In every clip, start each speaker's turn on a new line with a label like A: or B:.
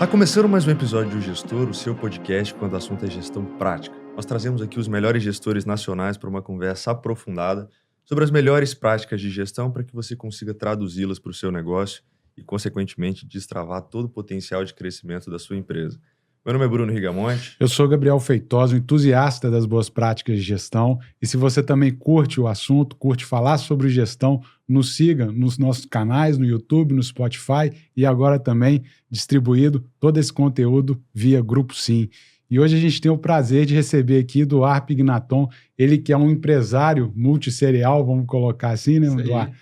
A: Tá começando mais um episódio do Gestor, o seu podcast quando o assunto é gestão prática. Nós trazemos aqui os melhores gestores nacionais para uma conversa aprofundada sobre as melhores práticas de gestão para que você consiga traduzi-las para o seu negócio e, consequentemente, destravar todo o potencial de crescimento da sua empresa. Meu nome é Bruno Rigamonte.
B: Eu sou Gabriel Feitosa, um entusiasta das boas práticas de gestão. E se você também curte o assunto, curte falar sobre gestão, nos siga nos nossos canais, no YouTube, no Spotify e agora também distribuído todo esse conteúdo via Grupo Sim. E hoje a gente tem o prazer de receber aqui Eduardo Pignaton, ele que é um empresário multisserial, vamos colocar assim, né, Eduardo?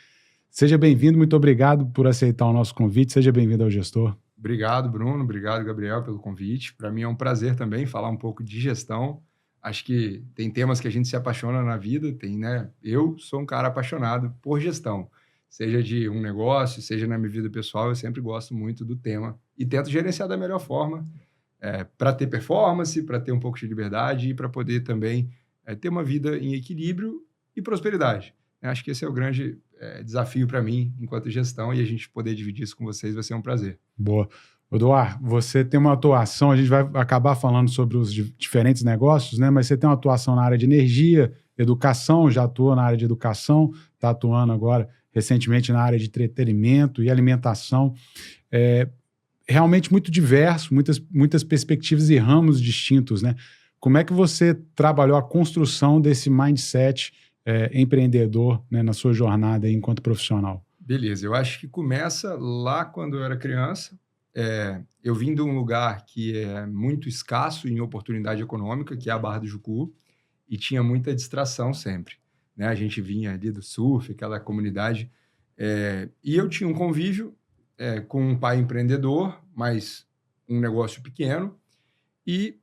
B: Seja bem-vindo, muito obrigado por aceitar o nosso convite, seja bem-vindo ao Gestor.
C: Obrigado, Bruno. Obrigado, Gabriel, pelo convite. Para mim é um prazer também falar um pouco de gestão. Acho que tem temas que a gente se apaixona na vida, né? Eu sou um cara apaixonado por gestão, seja de um negócio, seja na minha vida pessoal, eu sempre gosto muito do tema e tento gerenciar da melhor forma, para ter performance, para ter um pouco de liberdade e para poder também ter uma vida em equilíbrio e prosperidade. Acho que esse é o grande desafio para mim enquanto gestão e a gente poder dividir isso com vocês vai ser um prazer.
B: Boa. Eduardo, você tem uma atuação, a gente vai acabar falando sobre os diferentes negócios, né? Mas você tem uma atuação na área de energia, educação, já atuou na área de educação, está atuando agora recentemente na área de entretenimento e alimentação. Realmente muito diverso, muitas perspectivas e ramos distintos, né? Como é que você trabalhou a construção desse mindset empreendedor, né, na sua jornada aí enquanto profissional?
C: Beleza, eu acho que começa lá quando eu era criança. Eu vim de um lugar que é muito escasso em oportunidade econômica, que é a Barra do Jucu, e tinha muita distração sempre, né? A gente vinha ali do surf, aquela comunidade, e eu tinha um convívio com um pai empreendedor, mas um negócio pequeno, e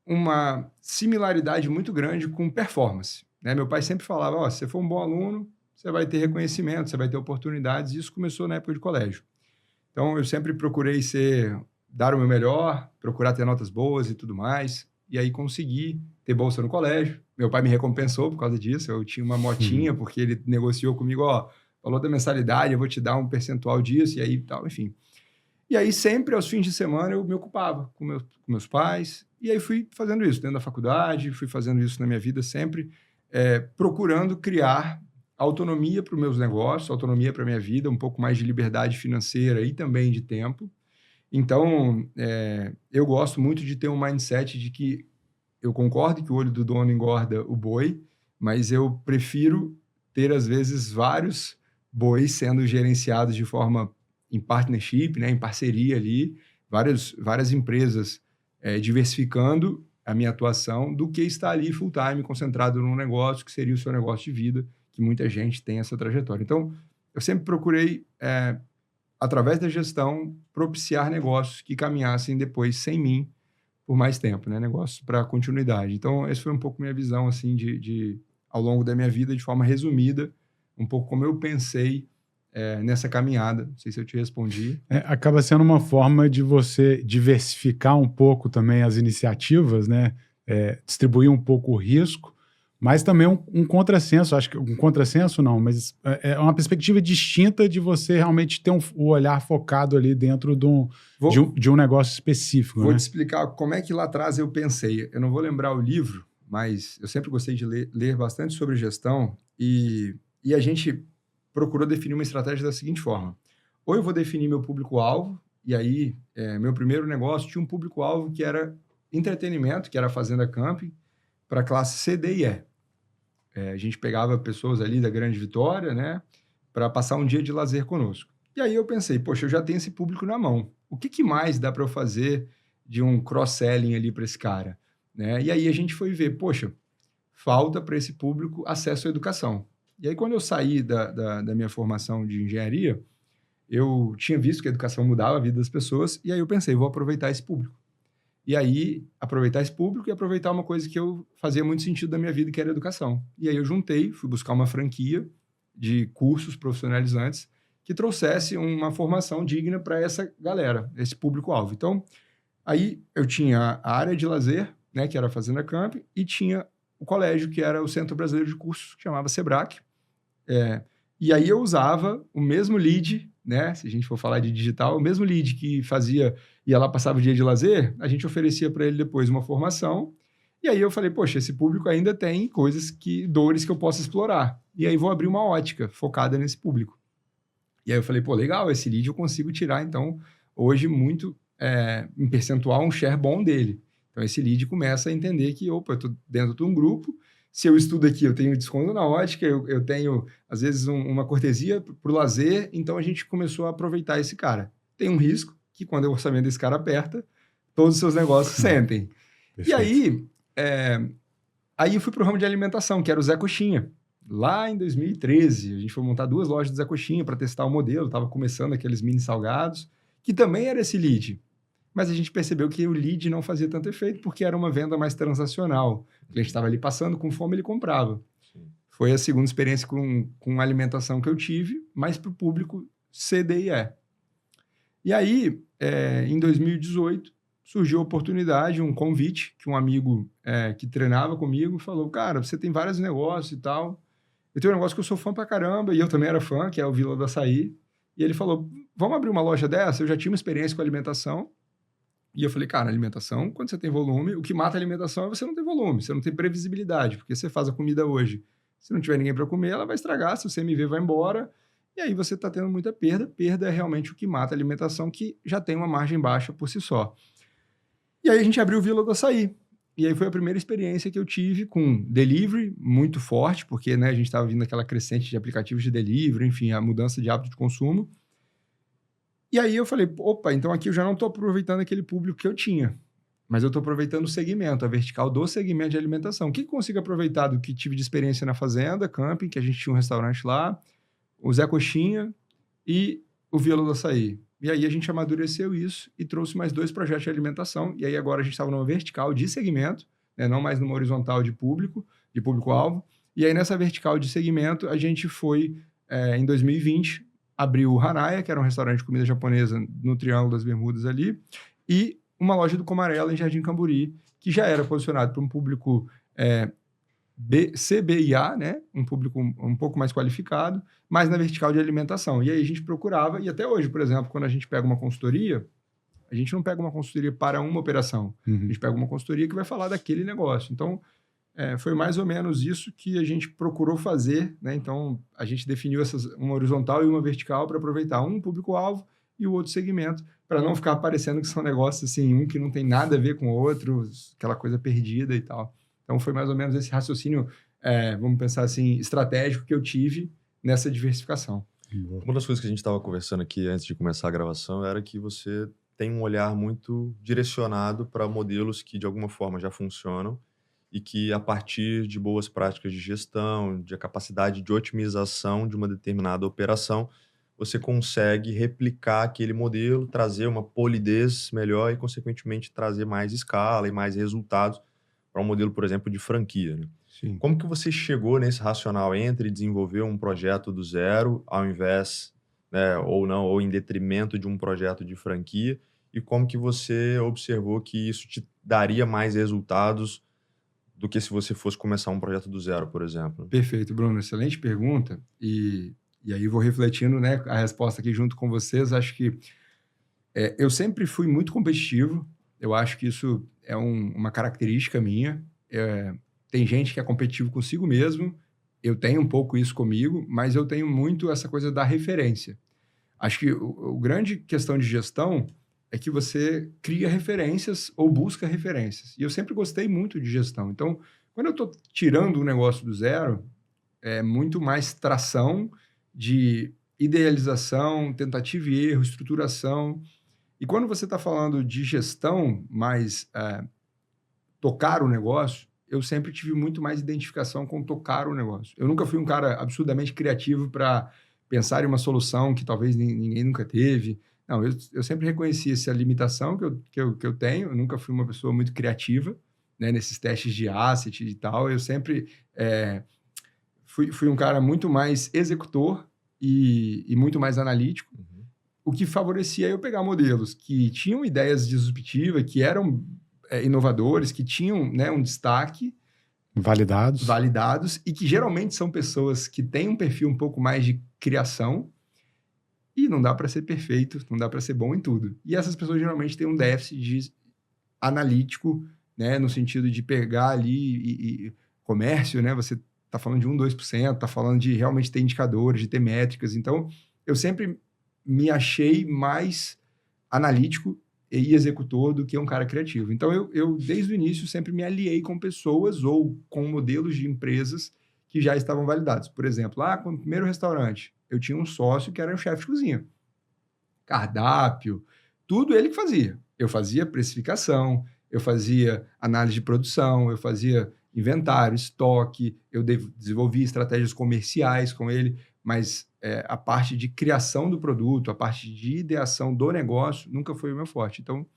C: uma similaridade muito grande com performance, né? Meu pai sempre falava, se você for um bom aluno, você vai ter reconhecimento, você vai ter oportunidades, e isso começou na época de colégio. Então, eu sempre procurei dar o meu melhor, procurar ter notas boas e tudo mais, e aí consegui ter bolsa no colégio. Meu pai me recompensou por causa disso, eu tinha uma motinha, porque ele negociou comigo, valor da mensalidade, eu vou te dar um percentual disso, e aí tal, enfim. E aí, sempre, aos fins de semana, eu me ocupava com meus pais, e aí fui fazendo isso dentro da faculdade, fui fazendo isso na minha vida sempre, procurando criar autonomia para os meus negócios, autonomia para a minha vida, um pouco mais de liberdade financeira e também de tempo. Então, eu gosto muito de ter um mindset de que eu concordo que o olho do dono engorda o boi, mas eu prefiro ter, às vezes, vários bois sendo gerenciados de forma em partnership, né, em parceria ali, várias empresas diversificando a minha atuação, do que estar ali full time, concentrado num negócio que seria o seu negócio de vida, que muita gente tem essa trajetória. Então, eu sempre procurei, através da gestão, propiciar negócios que caminhassem depois sem mim por mais tempo, né? Negócios para continuidade. Então, essa foi um pouco minha visão, assim, ao longo da minha vida, de forma resumida, um pouco como eu pensei nessa caminhada. Não sei se eu te respondi.
B: Acaba sendo uma forma de você diversificar um pouco também as iniciativas, né? Distribuir um pouco o risco, mas também um contrassenso, acho que um contrassenso não, mas é uma perspectiva distinta de você realmente ter o olhar focado ali dentro de um negócio específico.
C: Vou
B: te
C: explicar como é que lá atrás eu pensei. Eu não vou lembrar o livro, mas eu sempre gostei de ler bastante sobre gestão e a gente procurou definir uma estratégia da seguinte forma. Ou eu vou definir meu público-alvo, e aí meu primeiro negócio tinha um público-alvo que era entretenimento, que era a Fazenda Camping, para classe C, D e E. A gente pegava pessoas ali da Grande Vitória, né, para passar um dia de lazer conosco. E aí eu pensei, poxa, eu já tenho esse público na mão. O que mais dá para eu fazer de um cross-selling ali para esse cara? Né? E aí a gente foi ver, poxa, falta para esse público acesso à educação. E aí quando eu saí da minha formação de engenharia, eu tinha visto que a educação mudava a vida das pessoas, e aí eu pensei, vou aproveitar esse público. E aí, aproveitar esse público e aproveitar uma coisa que eu fazia muito sentido da minha vida, que era a educação. E aí eu juntei, fui buscar uma franquia de cursos profissionalizantes que trouxesse uma formação digna para essa galera, esse público-alvo. Então, aí eu tinha a área de lazer, né, que era a Fazenda Camp, e tinha o colégio, que era o Centro Brasileiro de Cursos, que chamava SEBRAC. E aí eu usava o mesmo lead, né? Se a gente for falar de digital, o mesmo lead que ia lá, passava o dia de lazer, a gente oferecia para ele depois uma formação. E aí eu falei, poxa, esse público ainda tem dores que eu posso explorar. E aí vou abrir uma ótica focada nesse público. E aí eu falei, pô, legal, esse lead eu consigo tirar, então, hoje muito, em percentual, um share bom dele. Então, esse lead começa a entender que, opa, eu estou dentro de um grupo, se eu estudo aqui, eu tenho desconto na ótica, eu tenho, às vezes, uma cortesia para o lazer, então a gente começou a aproveitar esse cara. Tem um risco que, quando o orçamento desse cara aperta, todos os seus negócios sentem.
B: Perfeito.
C: E aí eu fui para o ramo de alimentação, que era o Zé Coxinha. Lá em 2013, a gente foi montar 2 lojas do Zé Coxinha para testar o modelo, estava começando aqueles mini salgados, que também era esse lead. Mas a gente percebeu que o lead não fazia tanto efeito porque era uma venda mais transacional. O cliente estava ali passando, com fome, ele comprava. Sim. Foi a segunda experiência com alimentação que eu tive, mas para o público C, D e E. E aí, em 2018, surgiu a oportunidade, um convite, que um amigo que treinava comigo falou, cara, você tem vários negócios e tal, eu tenho um negócio que eu sou fã pra caramba, e eu também era fã, que é o Vila do Açaí, e ele falou, vamos abrir uma loja dessa? Eu já tinha uma experiência com alimentação, e eu falei, cara, alimentação, quando você tem volume, o que mata a alimentação é você não ter volume, você não tem previsibilidade, porque você faz a comida hoje, se não tiver ninguém para comer, ela vai estragar, se o CMV vai embora, e aí você está tendo muita perda. Perda é realmente o que mata a alimentação, que já tem uma margem baixa por si só. E aí a gente abriu o Vila do Açaí. E aí foi a primeira experiência que eu tive com delivery muito forte, porque né, a gente estava vindo aquela crescente de aplicativos de delivery, enfim, a mudança de hábito de consumo. E aí eu falei, opa, então aqui eu já não estou aproveitando aquele público que eu tinha, mas eu estou aproveitando o segmento, a vertical do segmento de alimentação. O que eu consigo aproveitar do que tive de experiência na fazenda, camping, que a gente tinha um restaurante lá, o Zé Coxinha e o Vila do Açaí. E aí a gente amadureceu isso e trouxe mais 2 projetos de alimentação. E aí agora a gente estava numa vertical de segmento, né, não mais numa horizontal de público-alvo. E aí nessa vertical de segmento a gente foi, em 2020, abriu o Hanaya, que era um restaurante de comida japonesa no Triângulo das Bermudas ali, e uma loja do Comarela em Jardim Camburi, que já era posicionado para um público C, B e A, né? Um público um pouco mais qualificado, mas na vertical de alimentação. E aí a gente procurava, e até hoje, por exemplo, quando a gente pega uma consultoria, a gente não pega uma consultoria para uma operação, a gente pega uma consultoria que vai falar daquele negócio. Então, foi mais ou menos isso que a gente procurou fazer, né? Então, a gente definiu uma horizontal e uma vertical para aproveitar um público-alvo e o outro segmento, para não ficar parecendo que são negócios assim, um que não tem nada a ver com o outro, aquela coisa perdida e tal. Então, foi mais ou menos esse raciocínio, vamos pensar assim, estratégico que eu tive nessa diversificação.
A: Uma das coisas que a gente estava conversando aqui antes de começar a gravação era que você tem um olhar muito direcionado para modelos que, de alguma forma, já funcionam e que, a partir de boas práticas de gestão, de capacidade de otimização de uma determinada operação, você consegue replicar aquele modelo, trazer uma polidez melhor e, consequentemente, trazer mais escala e mais resultados para um modelo, por exemplo, de franquia. Né?
C: Sim.
A: Como que você chegou nesse racional entre desenvolver um projeto do zero, ao invés, né, ou em detrimento de um projeto de franquia, e como que você observou que isso te daria mais resultados do que se você fosse começar um projeto do zero, por exemplo?
C: Perfeito, Bruno. Excelente pergunta. E aí vou refletindo, né, a resposta aqui junto com vocês. Acho que eu sempre fui muito competitivo. Eu acho que isso é uma característica minha. Tem gente que é competitivo consigo mesmo. Eu tenho um pouco isso comigo, mas eu tenho muito essa coisa da referência. Acho que a grande questão de gestão é que você cria referências ou busca referências. E eu sempre gostei muito de gestão. Então, quando eu estou tirando um negócio do zero, é muito mais tração de idealização, tentativa e erro, estruturação. E quando você está falando de gestão, mais tocar o negócio, eu sempre tive muito mais identificação com tocar o negócio. Eu nunca fui um cara absurdamente criativo para pensar em uma solução que talvez ninguém nunca teve. Não, eu sempre reconheci essa limitação que eu tenho. Eu nunca fui uma pessoa muito criativa, né, nesses testes de asset e tal. Eu sempre fui um cara muito mais executor e muito mais analítico, o que favorecia eu pegar modelos que tinham ideias disruptivas, que eram inovadores, que tinham, né, um destaque. Validados, e que geralmente são pessoas que têm um perfil um pouco mais de criação, E não dá para ser perfeito, não dá para ser bom em tudo. E essas pessoas geralmente têm um déficit analítico, né, no sentido de pegar ali e comércio, né, você está falando de 1, 2%, está falando de realmente ter indicadores, de ter métricas. Então, eu sempre me achei mais analítico e executor do que um cara criativo. Então, eu desde o início, sempre me aliei com pessoas ou com modelos de empresas que já estavam validados. Por exemplo, com o primeiro restaurante, eu tinha um sócio que era um chefe de cozinha. Cardápio, tudo ele que fazia. Eu fazia precificação, eu fazia análise de produção, eu fazia inventário, estoque, eu desenvolvia estratégias comerciais com ele, mas a parte de criação do produto, a parte de ideação do negócio, nunca foi o meu forte. Então,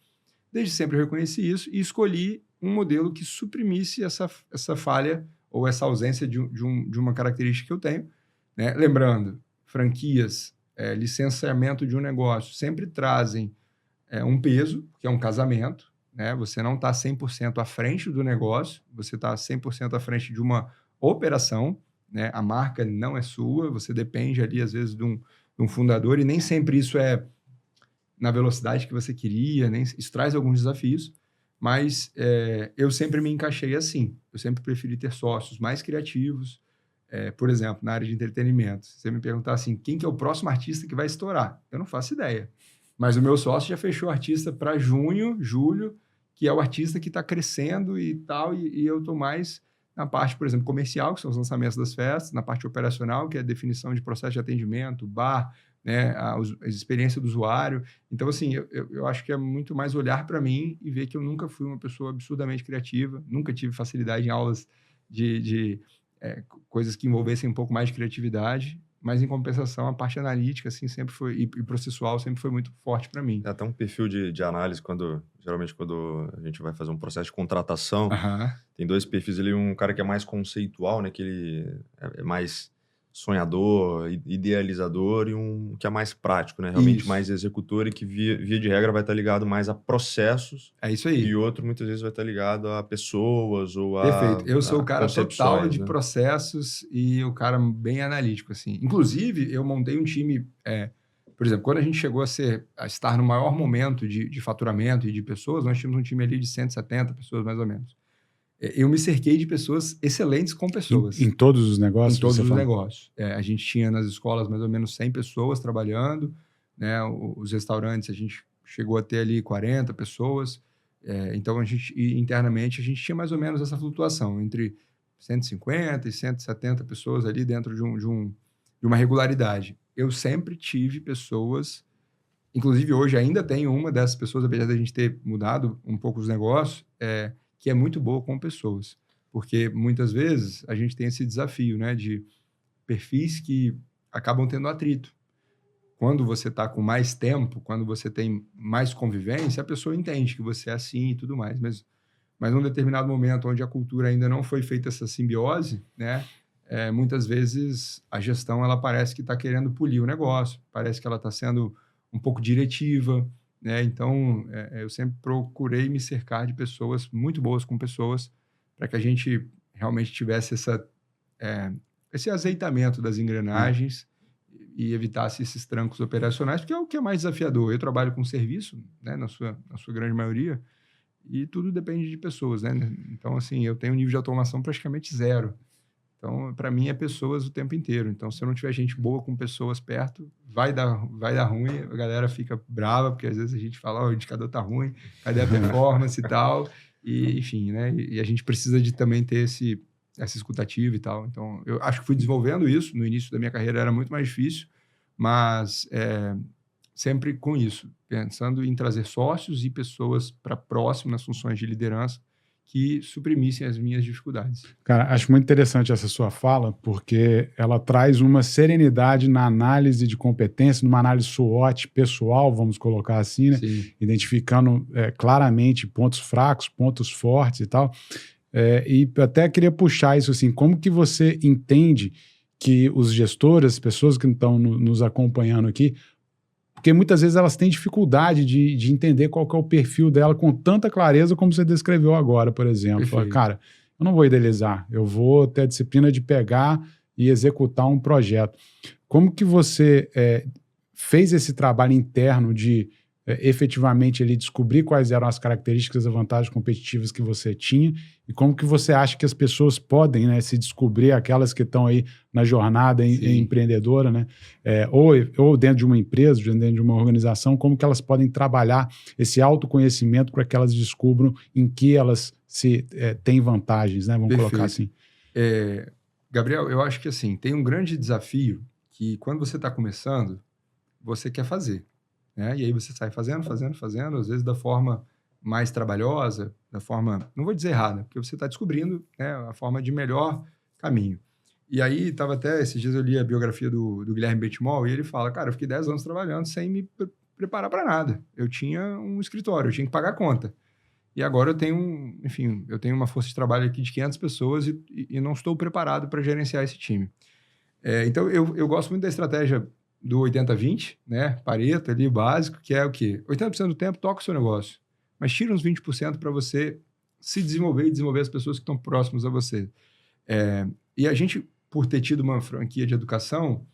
C: desde sempre eu reconheci isso e escolhi um modelo que suprimisse essa falha ou essa ausência de uma característica que eu tenho, né? Lembrando, franquias, licenciamento de um negócio sempre trazem um peso, que é um casamento, né? Você não está 100% à frente do negócio, você está 100% à frente de uma operação, né? A marca não é sua, você depende ali, às vezes, de um fundador, e nem sempre isso é na velocidade que você queria, isso traz alguns desafios, mas eu sempre me encaixei assim. Eu sempre preferi ter sócios mais criativos. Por exemplo, na área de entretenimento, se você me perguntar assim, quem que é o próximo artista que vai estourar? Eu não faço ideia. Mas o meu sócio já fechou artista para junho, julho, que é o artista que está crescendo e tal, e eu estou mais na parte, por exemplo, comercial, que são os lançamentos das festas, na parte operacional, que é a definição de processo de atendimento, bar, né, a experiência do usuário. Então, assim, eu acho que é muito mais olhar para mim e ver que eu nunca fui uma pessoa absurdamente criativa, nunca tive facilidade em aulas de coisas que envolvessem um pouco mais de criatividade, mas, em compensação, a parte analítica, assim, sempre foi, e processual sempre foi muito forte para mim.
A: É até um perfil de análise, geralmente quando a gente vai fazer um processo de contratação, tem 2 perfis ali, um cara que é mais conceitual, né, que ele é mais sonhador, idealizador, e um que é mais prático, né, realmente
C: Isso.
A: mais executor e que via de regra vai estar ligado mais a processos,
C: É isso aí.
A: e outro muitas vezes vai estar ligado a pessoas ou
C: Perfeito. Eu sou o cara total
A: concepções,
C: de
A: né?
C: processos e o cara bem analítico, assim. Inclusive, eu montei um time, por exemplo, quando a gente chegou a estar no maior momento de faturamento e de pessoas, nós tínhamos um time ali de 170 pessoas, mais ou menos. Eu me cerquei de pessoas excelentes com pessoas.
B: Em todos os negócios?
C: Em todos os negócios. A gente tinha nas escolas mais ou menos 100 pessoas trabalhando, né? Os restaurantes, a gente chegou a ter ali 40 pessoas. Então, internamente, a gente tinha mais ou menos essa flutuação entre 150 e 170 pessoas ali dentro de uma regularidade. Eu sempre tive pessoas, inclusive hoje ainda tenho uma dessas pessoas, apesar de a gente ter mudado um pouco os negócios, que é muito boa com pessoas. Porque muitas vezes a gente tem esse desafio, né, de perfis que acabam tendo atrito. Quando você está com mais tempo, quando você tem mais convivência, a pessoa entende que você é assim e tudo mais. Mas num determinado momento onde a cultura ainda não foi feita essa simbiose, né, muitas vezes a gestão ela parece que está querendo polir o negócio, parece que ela está sendo um pouco diretiva, né? Então, eu sempre procurei me cercar de pessoas muito boas com pessoas para que a gente realmente tivesse esse azeitamento das engrenagens e evitasse esses trancos operacionais, porque é o que é mais desafiador. Eu trabalho com serviço, né, na sua grande maioria, e tudo depende de pessoas, né? Então, assim, eu tenho um nível de automação praticamente zero. Então, para mim, é pessoas o tempo inteiro. Então, se eu não tiver gente boa com pessoas perto, vai dar ruim, a galera fica brava, porque às vezes a gente fala, o indicador tá ruim, cadê a performance e tal? E, enfim, né? E a gente precisa de também ter essa escutativa e tal. Então, eu acho que fui desenvolvendo isso. No início da minha carreira era muito mais difícil, mas sempre com isso, pensando em trazer sócios e pessoas para próximo nas funções de liderança que suprimissem as minhas dificuldades.
B: Cara, acho muito interessante essa sua fala, porque ela traz uma serenidade na análise de competência, numa análise SWOT pessoal, vamos colocar assim, né?
C: Sim.
B: Identificando claramente pontos fracos, pontos fortes e tal. E até queria puxar isso assim, como que você entende que os gestores, as pessoas que estão nos acompanhando aqui, porque muitas vezes elas têm dificuldade de entender qual que é o perfil dela com tanta clareza como você descreveu agora, por exemplo. Fala, cara, eu não vou idealizar, eu vou ter a disciplina de pegar e executar um projeto. Como que você fez esse trabalho interno de efetivamente ele descobrir quais eram as características e vantagens competitivas que você tinha e como que você acha que as pessoas podem, né, se descobrir, aquelas que estão aí na jornada empreendedora, né, ou dentro de uma empresa, dentro de uma organização, como que elas podem trabalhar esse autoconhecimento para que elas descubram em que elas têm vantagens, né, vamos colocar assim.
C: Gabriel, eu acho que assim, tem um grande desafio que quando você está começando, você quer fazer. Né? E aí você sai fazendo, às vezes da forma mais trabalhosa, da forma, não vou dizer errada, porque você está descobrindo, né, a forma de melhor caminho. E aí, esses dias eu li a biografia do Guilherme Benchimol e ele fala, cara, eu fiquei 10 anos trabalhando sem me preparar para nada. Eu tinha um escritório, eu tinha que pagar a conta. E agora eu tenho, eu tenho uma força de trabalho aqui de 500 pessoas e não estou preparado para gerenciar esse time. Então, eu gosto muito da estratégia do 80-20, né? Pareto ali, básico, que é o quê? 80% do tempo toca o seu negócio, mas tira uns 20% para você se desenvolver e desenvolver as pessoas que estão próximas a você. E a gente, por ter tido uma franquia de educação,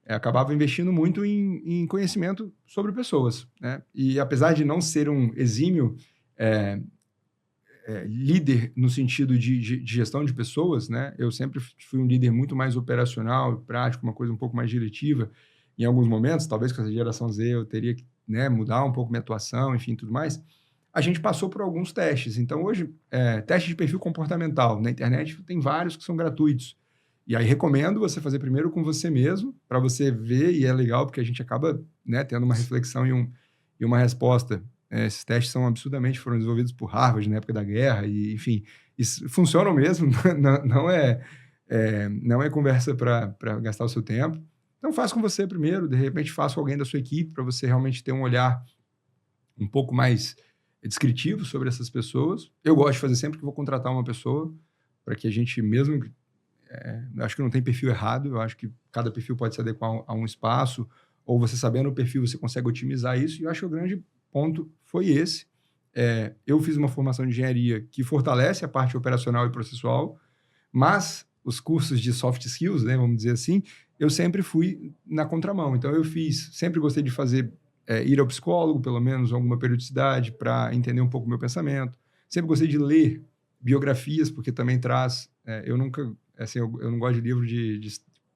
C: acabava investindo muito em conhecimento sobre pessoas, né? E apesar de não ser um exímio líder no sentido de gestão de pessoas, né? Eu sempre fui um líder muito mais operacional, prático, uma coisa um pouco mais diretiva. Em alguns momentos, talvez com essa geração Z, eu teria que, né, mudar um pouco minha atuação, enfim, tudo mais. A gente passou por alguns testes. Então, hoje, teste de perfil comportamental. Na internet tem vários que são gratuitos. E aí, recomendo você fazer primeiro com você mesmo, para você ver, e é legal, porque a gente acaba, né, tendo uma reflexão e uma resposta. Esses testes foram desenvolvidos por Harvard na época da guerra, e, enfim, isso funcionam mesmo, não é conversa para gastar o seu tempo. Então, faça com você primeiro, de repente faça com alguém da sua equipe, para você realmente ter um olhar um pouco mais descritivo sobre essas pessoas. Eu gosto de fazer sempre que vou contratar uma pessoa, para que a gente mesmo... acho que não tem perfil errado, eu acho que cada perfil pode se adequar a um espaço, ou você sabendo o perfil, você consegue otimizar isso, e eu acho que o grande ponto foi esse. Eu fiz uma formação de engenharia que fortalece a parte operacional e processual, mas os cursos de soft skills, né, vamos dizer assim, eu sempre fui na contramão. Então, sempre gostei de fazer, ir ao psicólogo, pelo menos alguma periodicidade, para entender um pouco o meu pensamento. Sempre gostei de ler biografias, porque também traz... eu nunca... Assim, eu não gosto de livro de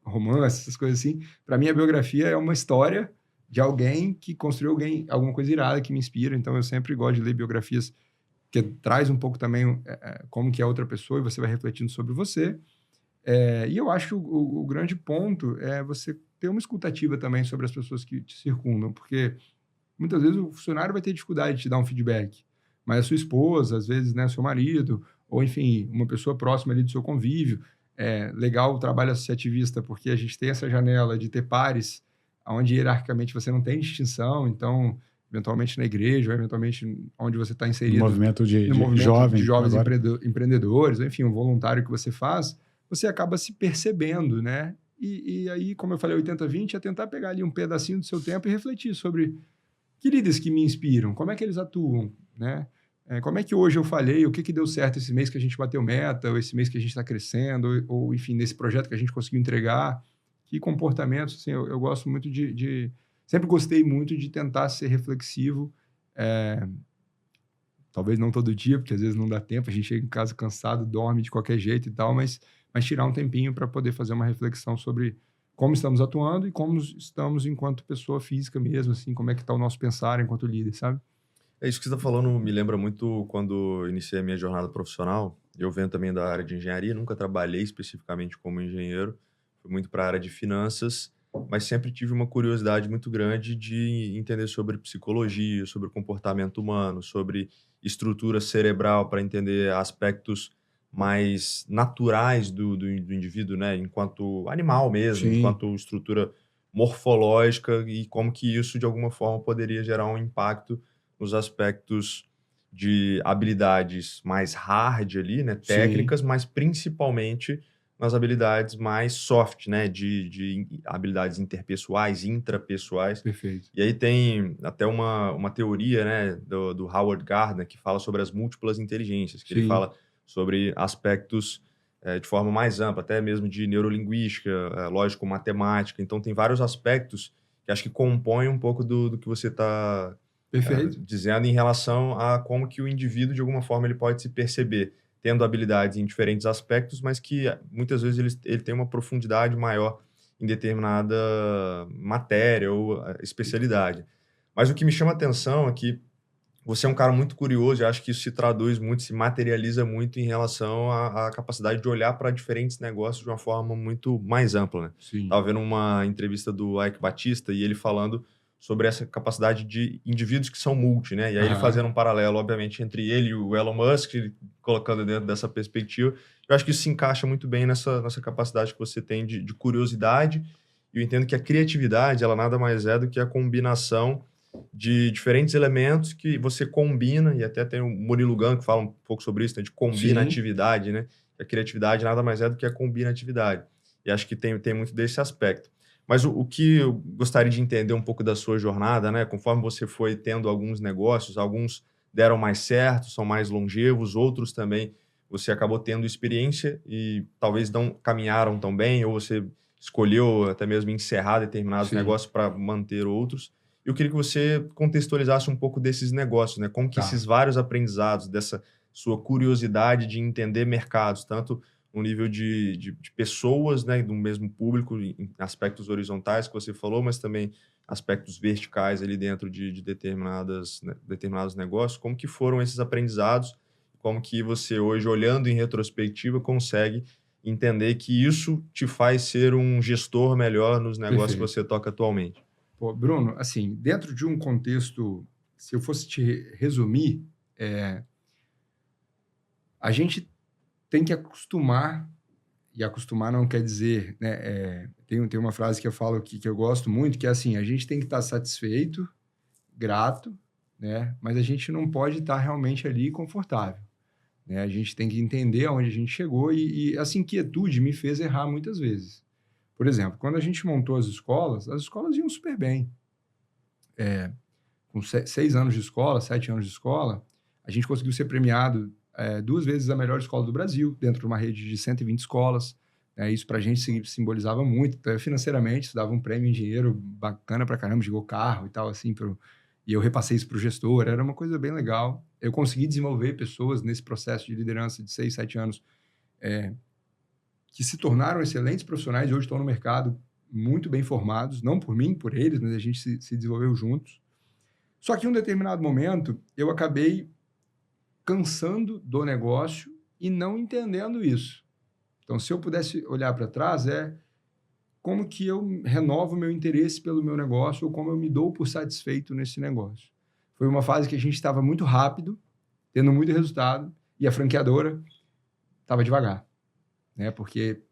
C: romance, essas coisas assim. Para mim, a biografia é uma história de alguém que construiu alguma coisa irada que me inspira. Então, eu sempre gosto de ler biografias que traz um pouco também como que é outra pessoa e você vai refletindo sobre você. E eu acho que o grande ponto é você ter uma escutativa também sobre as pessoas que te circundam, porque muitas vezes o funcionário vai ter dificuldade de te dar um feedback, mas a sua esposa, às vezes, né, seu marido, ou enfim, uma pessoa próxima ali do seu convívio. Legal o trabalho associativista, porque a gente tem essa janela de ter pares, onde hierarquicamente você não tem distinção, então, eventualmente na igreja, ou eventualmente onde você está inserido...
B: No movimento de
C: jovens empreendedores, enfim, um voluntário que você faz, você acaba se percebendo, né? E aí, como eu falei, 80-20 é tentar pegar ali um pedacinho do seu tempo e refletir sobre que líderes que me inspiram, como é que eles atuam, né? Como é que hoje eu falhei, o que deu certo esse mês que a gente bateu meta, ou esse mês que a gente está crescendo, ou enfim, nesse projeto que a gente conseguiu entregar, que comportamentos, assim, eu gosto muito sempre gostei muito de tentar ser reflexivo, talvez não todo dia, porque às vezes não dá tempo, a gente chega em casa cansado, dorme de qualquer jeito e tal, mas tirar um tempinho para poder fazer uma reflexão sobre como estamos atuando e como estamos enquanto pessoa física mesmo, assim, como é que está o nosso pensar enquanto líder, sabe?
A: Isso que você está falando me lembra muito quando iniciei a minha jornada profissional. Eu venho também da área de engenharia, nunca trabalhei especificamente como engenheiro, fui muito para a área de finanças, mas sempre tive uma curiosidade muito grande de entender sobre psicologia, sobre o comportamento humano, sobre estrutura cerebral, para entender aspectos mais naturais do indivíduo, né? Enquanto animal mesmo,
C: Sim.
A: enquanto estrutura morfológica e como que isso, de alguma forma, poderia gerar um impacto nos aspectos de habilidades mais hard ali, né, técnicas, mas principalmente nas habilidades mais soft, né, de habilidades interpessoais, intrapessoais.
C: Perfeito.
A: E aí tem até uma teoria, né, do Howard Gardner, que fala sobre as múltiplas inteligências, que ele fala sobre aspectos de forma mais ampla, até mesmo de neurolinguística, lógico-matemática. Então, tem vários aspectos que acho que compõe um pouco do que você está
C: Perfeito.
A: dizendo em relação a como que o indivíduo, de alguma forma, ele pode se perceber tendo habilidades em diferentes aspectos, mas que muitas vezes ele tem uma profundidade maior em determinada matéria ou especialidade. Mas o que me chama a atenção é que você é um cara muito curioso e acho que isso se traduz muito, se materializa muito em relação à capacidade de olhar para diferentes negócios de uma forma muito mais ampla, né.
C: Sim.
A: Estava vendo uma entrevista do Eike Batista e ele falando sobre essa capacidade de indivíduos que são multi, né, e aí ele
C: Aham.
A: fazendo um paralelo, obviamente, entre ele e o Elon Musk, ele colocando dentro dessa perspectiva. Eu acho que isso se encaixa muito bem nessa capacidade que você tem de curiosidade, e eu entendo que a criatividade, ela nada mais é do que a combinação de diferentes elementos que você combina, e até tem o Murilo Gun que fala um pouco sobre isso, né, de
C: Sim.
A: combinatividade, né? A criatividade nada mais é do que a combinatividade. E acho que tem muito desse aspecto. Mas o que eu gostaria de entender um pouco da sua jornada, né? Conforme você foi tendo alguns negócios, alguns deram mais certo, são mais longevos, outros também você acabou tendo experiência e talvez não caminharam tão bem, ou você escolheu até mesmo encerrar determinados
C: Sim.
A: negócios para manter outros. Eu queria que você contextualizasse um pouco desses negócios, né? Como que
C: Tá.
A: esses vários aprendizados, dessa sua curiosidade de entender mercados, tanto no nível de pessoas, né, do mesmo público, em aspectos horizontais que você falou, mas também aspectos verticais ali dentro de determinadas, né, determinados negócios, como que foram esses aprendizados, como que você hoje, olhando em retrospectiva, consegue entender que isso te faz ser um gestor melhor nos negócios que
C: Perfeito.
A: você toca atualmente?
C: Pô, Bruno, assim, dentro de um contexto, se eu fosse te resumir, a gente tem que acostumar, e acostumar não quer dizer, né, tem uma frase que eu falo que eu gosto muito, que é assim, a gente tem que estar satisfeito, grato, né, mas a gente não pode estar realmente ali confortável, né, a gente tem que entender aonde a gente chegou e essa inquietude me fez errar muitas vezes. Por exemplo, quando a gente montou as escolas iam super bem. Com 6 anos de escola, 7 anos de escola, a gente conseguiu ser premiado 2 vezes a melhor escola do Brasil, dentro de uma rede de 120 escolas. Isso para a gente simbolizava muito, até financeiramente, isso dava um prêmio em dinheiro bacana para caramba, chegou carro e tal, assim, e eu repassei isso para o gestor, era uma coisa bem legal. Eu consegui desenvolver pessoas nesse processo de liderança de 6, 7 anos, que se tornaram excelentes profissionais e hoje estão no mercado muito bem formados, não por mim, por eles, mas a gente se desenvolveu juntos. Só que em um determinado momento, eu acabei cansando do negócio e não entendendo isso. Então, se eu pudesse olhar para trás, como que eu renovo meu interesse pelo meu negócio ou como eu me dou por satisfeito nesse negócio. Foi uma fase que a gente estava muito rápido, tendo muito resultado, e a franqueadora estava devagar, né? Porque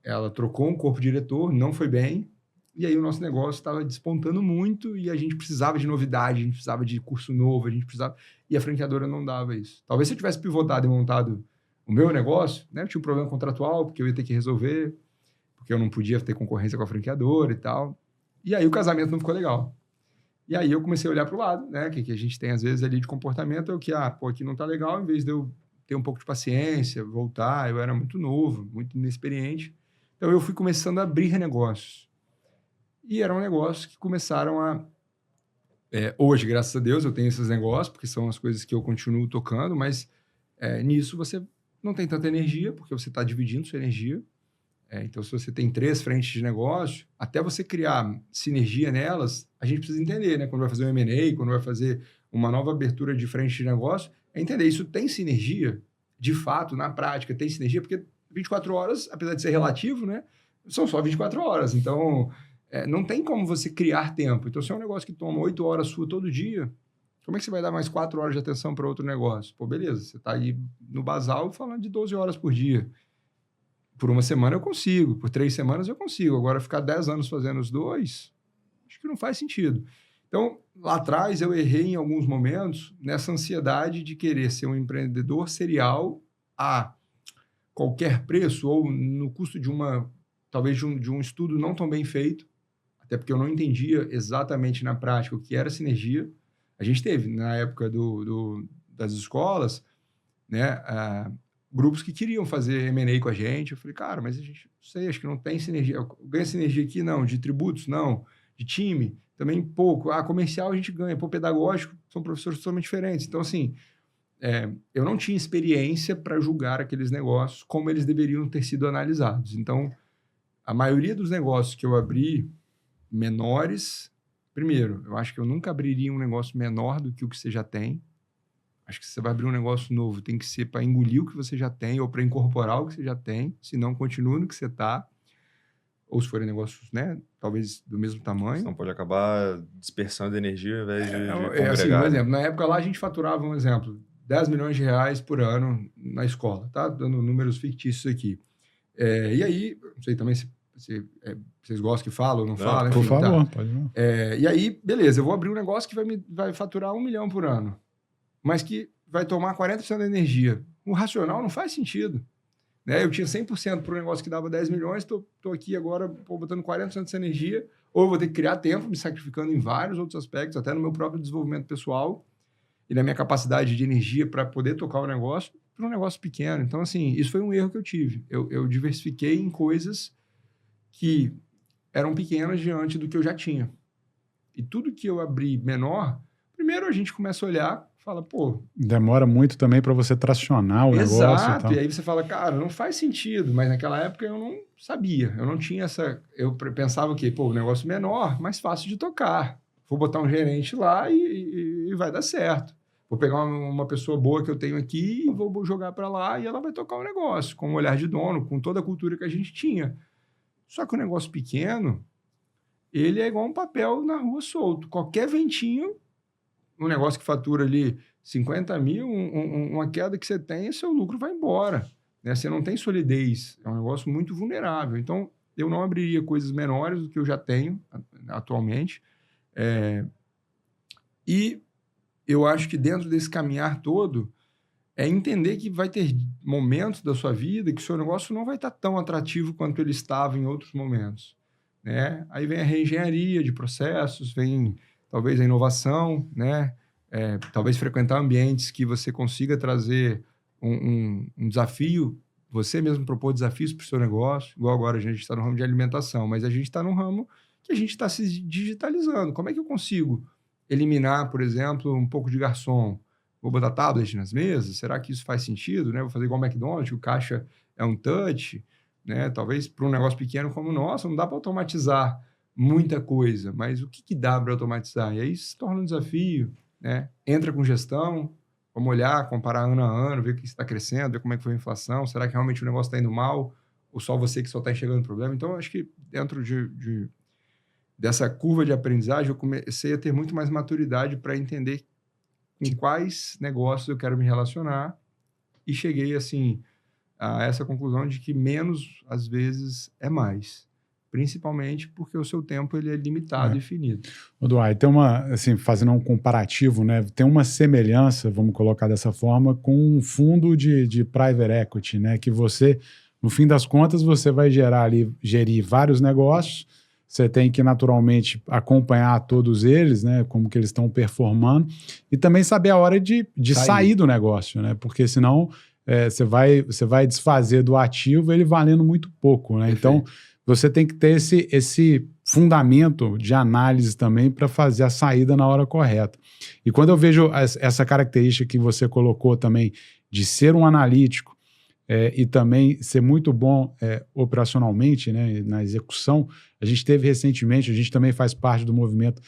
C: ela trocou um corpo diretor, não foi bem, e aí o nosso negócio estava despontando muito e a gente precisava de novidade, a gente precisava de curso novo, a gente precisava... E a franqueadora não dava isso. Talvez se eu tivesse pivotado e montado o meu negócio, né, eu tinha um problema contratual, porque eu ia ter que resolver, porque eu não podia ter concorrência com a franqueadora e tal. E aí o casamento não ficou legal. E aí eu comecei a olhar para o lado, né, que a gente tem às vezes ali de comportamento, é o que, pô, aqui não tá legal, em vez de eu ter um pouco de paciência, voltar, eu era muito novo, muito inexperiente. Então eu fui começando a abrir negócios. E eram negócios que começaram hoje, graças a Deus, eu tenho esses negócios, porque são as coisas que eu continuo tocando, mas nisso você não tem tanta energia, porque você está dividindo sua energia. Então, se você tem 3 frentes de negócio, até você criar sinergia nelas, a gente precisa entender, né? Quando vai fazer um M&A, quando vai fazer uma nova abertura de frente de negócio, é entender, isso tem sinergia? De fato, na prática, tem sinergia? Porque 24 horas, apesar de ser relativo, né? São só 24 horas. Então, não tem como você criar tempo. Então, se é um negócio que toma 8 horas sua todo dia, como é que você vai dar mais 4 horas de atenção para outro negócio? Pô, beleza, você está aí no basal falando de 12 horas por dia. Por uma semana eu consigo, por 3 semanas eu consigo. Agora, ficar 10 anos fazendo os dois, acho que não faz sentido. Então, lá atrás, eu errei em alguns momentos nessa ansiedade de querer ser um empreendedor serial a qualquer preço ou no custo talvez de um estudo não tão bem feito, até porque eu não entendia exatamente na prática o que era sinergia. A gente teve, na época das escolas, né, grupos que queriam fazer M&A com a gente. Eu falei, cara, mas a gente, não sei, acho que não tem sinergia. Eu ganho sinergia aqui? Não. De tributos? Não. De time? Também pouco. Comercial a gente ganha. Pedagógico, são professores totalmente diferentes. Então, assim, eu não tinha experiência para julgar aqueles negócios como eles deveriam ter sido analisados. Então, a maioria dos negócios que eu abri, menores, primeiro, eu acho que eu nunca abriria um negócio menor do que o que você já tem. Acho que se você vai abrir um negócio novo, tem que ser para engolir o que você já tem ou para incorporar o que você já tem, senão continua no que você está. Ou se forem negócios, né, talvez do mesmo tamanho.
A: Senão pode acabar dispersando energia ao invés de congregar.
C: Assim, um exemplo, na época lá a gente faturava, um exemplo, 10 milhões de reais por ano na escola, tá? Dando números fictícios aqui. E aí, não sei também se vocês gostam que falo ou não falam.
B: Por favor,
C: tá.
B: pode ir.
C: E aí, beleza, eu vou abrir um negócio que vai faturar 1 milhão por ano, mas que vai tomar 40% da energia. O racional não faz sentido. Né? Eu tinha 100% para um negócio que dava 10 milhões, estou aqui agora botando 40% dessa energia, ou eu vou ter que criar tempo, me sacrificando em vários outros aspectos, até no meu próprio desenvolvimento pessoal e na minha capacidade de energia para poder tocar o negócio, para um negócio pequeno. Então, assim, isso foi um erro que eu tive. Eu diversifiquei em coisas que eram pequenas diante do que eu já tinha. E tudo que eu abri menor, primeiro a gente começa a olhar, fala, pô...
B: Demora muito também para você tracionar o negócio.
C: Exato, e aí você fala, cara, não faz sentido, mas naquela época eu não sabia, eu não tinha essa... Eu pensava que, pô, o negócio menor, mais fácil de tocar. Vou botar um gerente lá e vai dar certo. Vou pegar uma pessoa boa que eu tenho aqui e vou jogar para lá e ela vai tocar o negócio, com o olhar de dono, com toda a cultura que a gente tinha. Só que o negócio pequeno, ele é igual um papel na rua solto. Qualquer ventinho, um negócio que fatura ali 50 mil, uma queda que você tem, seu lucro vai embora. Né? Você não tem solidez. É um negócio muito vulnerável. Então, eu não abriria coisas menores do que eu já tenho atualmente. E eu acho que dentro desse caminhar todo, é entender que vai ter momentos da sua vida que o seu negócio não vai estar tão atrativo quanto ele estava em outros momentos. Né? Aí vem a reengenharia de processos, vem talvez a inovação, né? Talvez frequentar ambientes que você consiga trazer um desafio, você mesmo propor desafios para o seu negócio, igual agora a gente está no ramo de alimentação, mas a gente está num ramo que a gente está se digitalizando. Como é que eu consigo eliminar, por exemplo, um pouco de garçom? Vou botar tablet nas mesas? Será que isso faz sentido? Né? Vou fazer igual o McDonald's, que o caixa é um touch. Né? Talvez para um negócio pequeno como o nosso, não dá para automatizar muita coisa, mas o que dá para automatizar? E aí se torna um desafio. Né? Entra com gestão, vamos olhar, comparar ano a ano, ver o que está crescendo, ver como é que foi a inflação, será que realmente o negócio está indo mal, ou só você que só está enxergando o problema? Então, acho que dentro dessa curva de aprendizagem, eu comecei a ter muito mais maturidade para entender com quais negócios eu quero me relacionar e cheguei, assim, a essa conclusão de que menos, às vezes, é mais. Principalmente porque o seu tempo ele é limitado e finito.
B: Eduardo, tem uma, assim, fazendo um comparativo, né? Tem uma semelhança, vamos colocar dessa forma, com um fundo de private equity, né? Que você, no fim das contas, você vai gerir vários negócios, você tem que naturalmente acompanhar todos eles, né? Como que eles estão performando, e também saber a hora de sair do negócio, né? Porque senão você vai desfazer do ativo ele valendo muito pouco, né? Perfeito. Então, você tem que ter esse fundamento de análise também para fazer a saída na hora correta. E quando eu vejo essa característica que você colocou também de ser um analítico e também ser muito bom operacionalmente, né, na execução, a gente teve recentemente, a gente também faz parte do movimento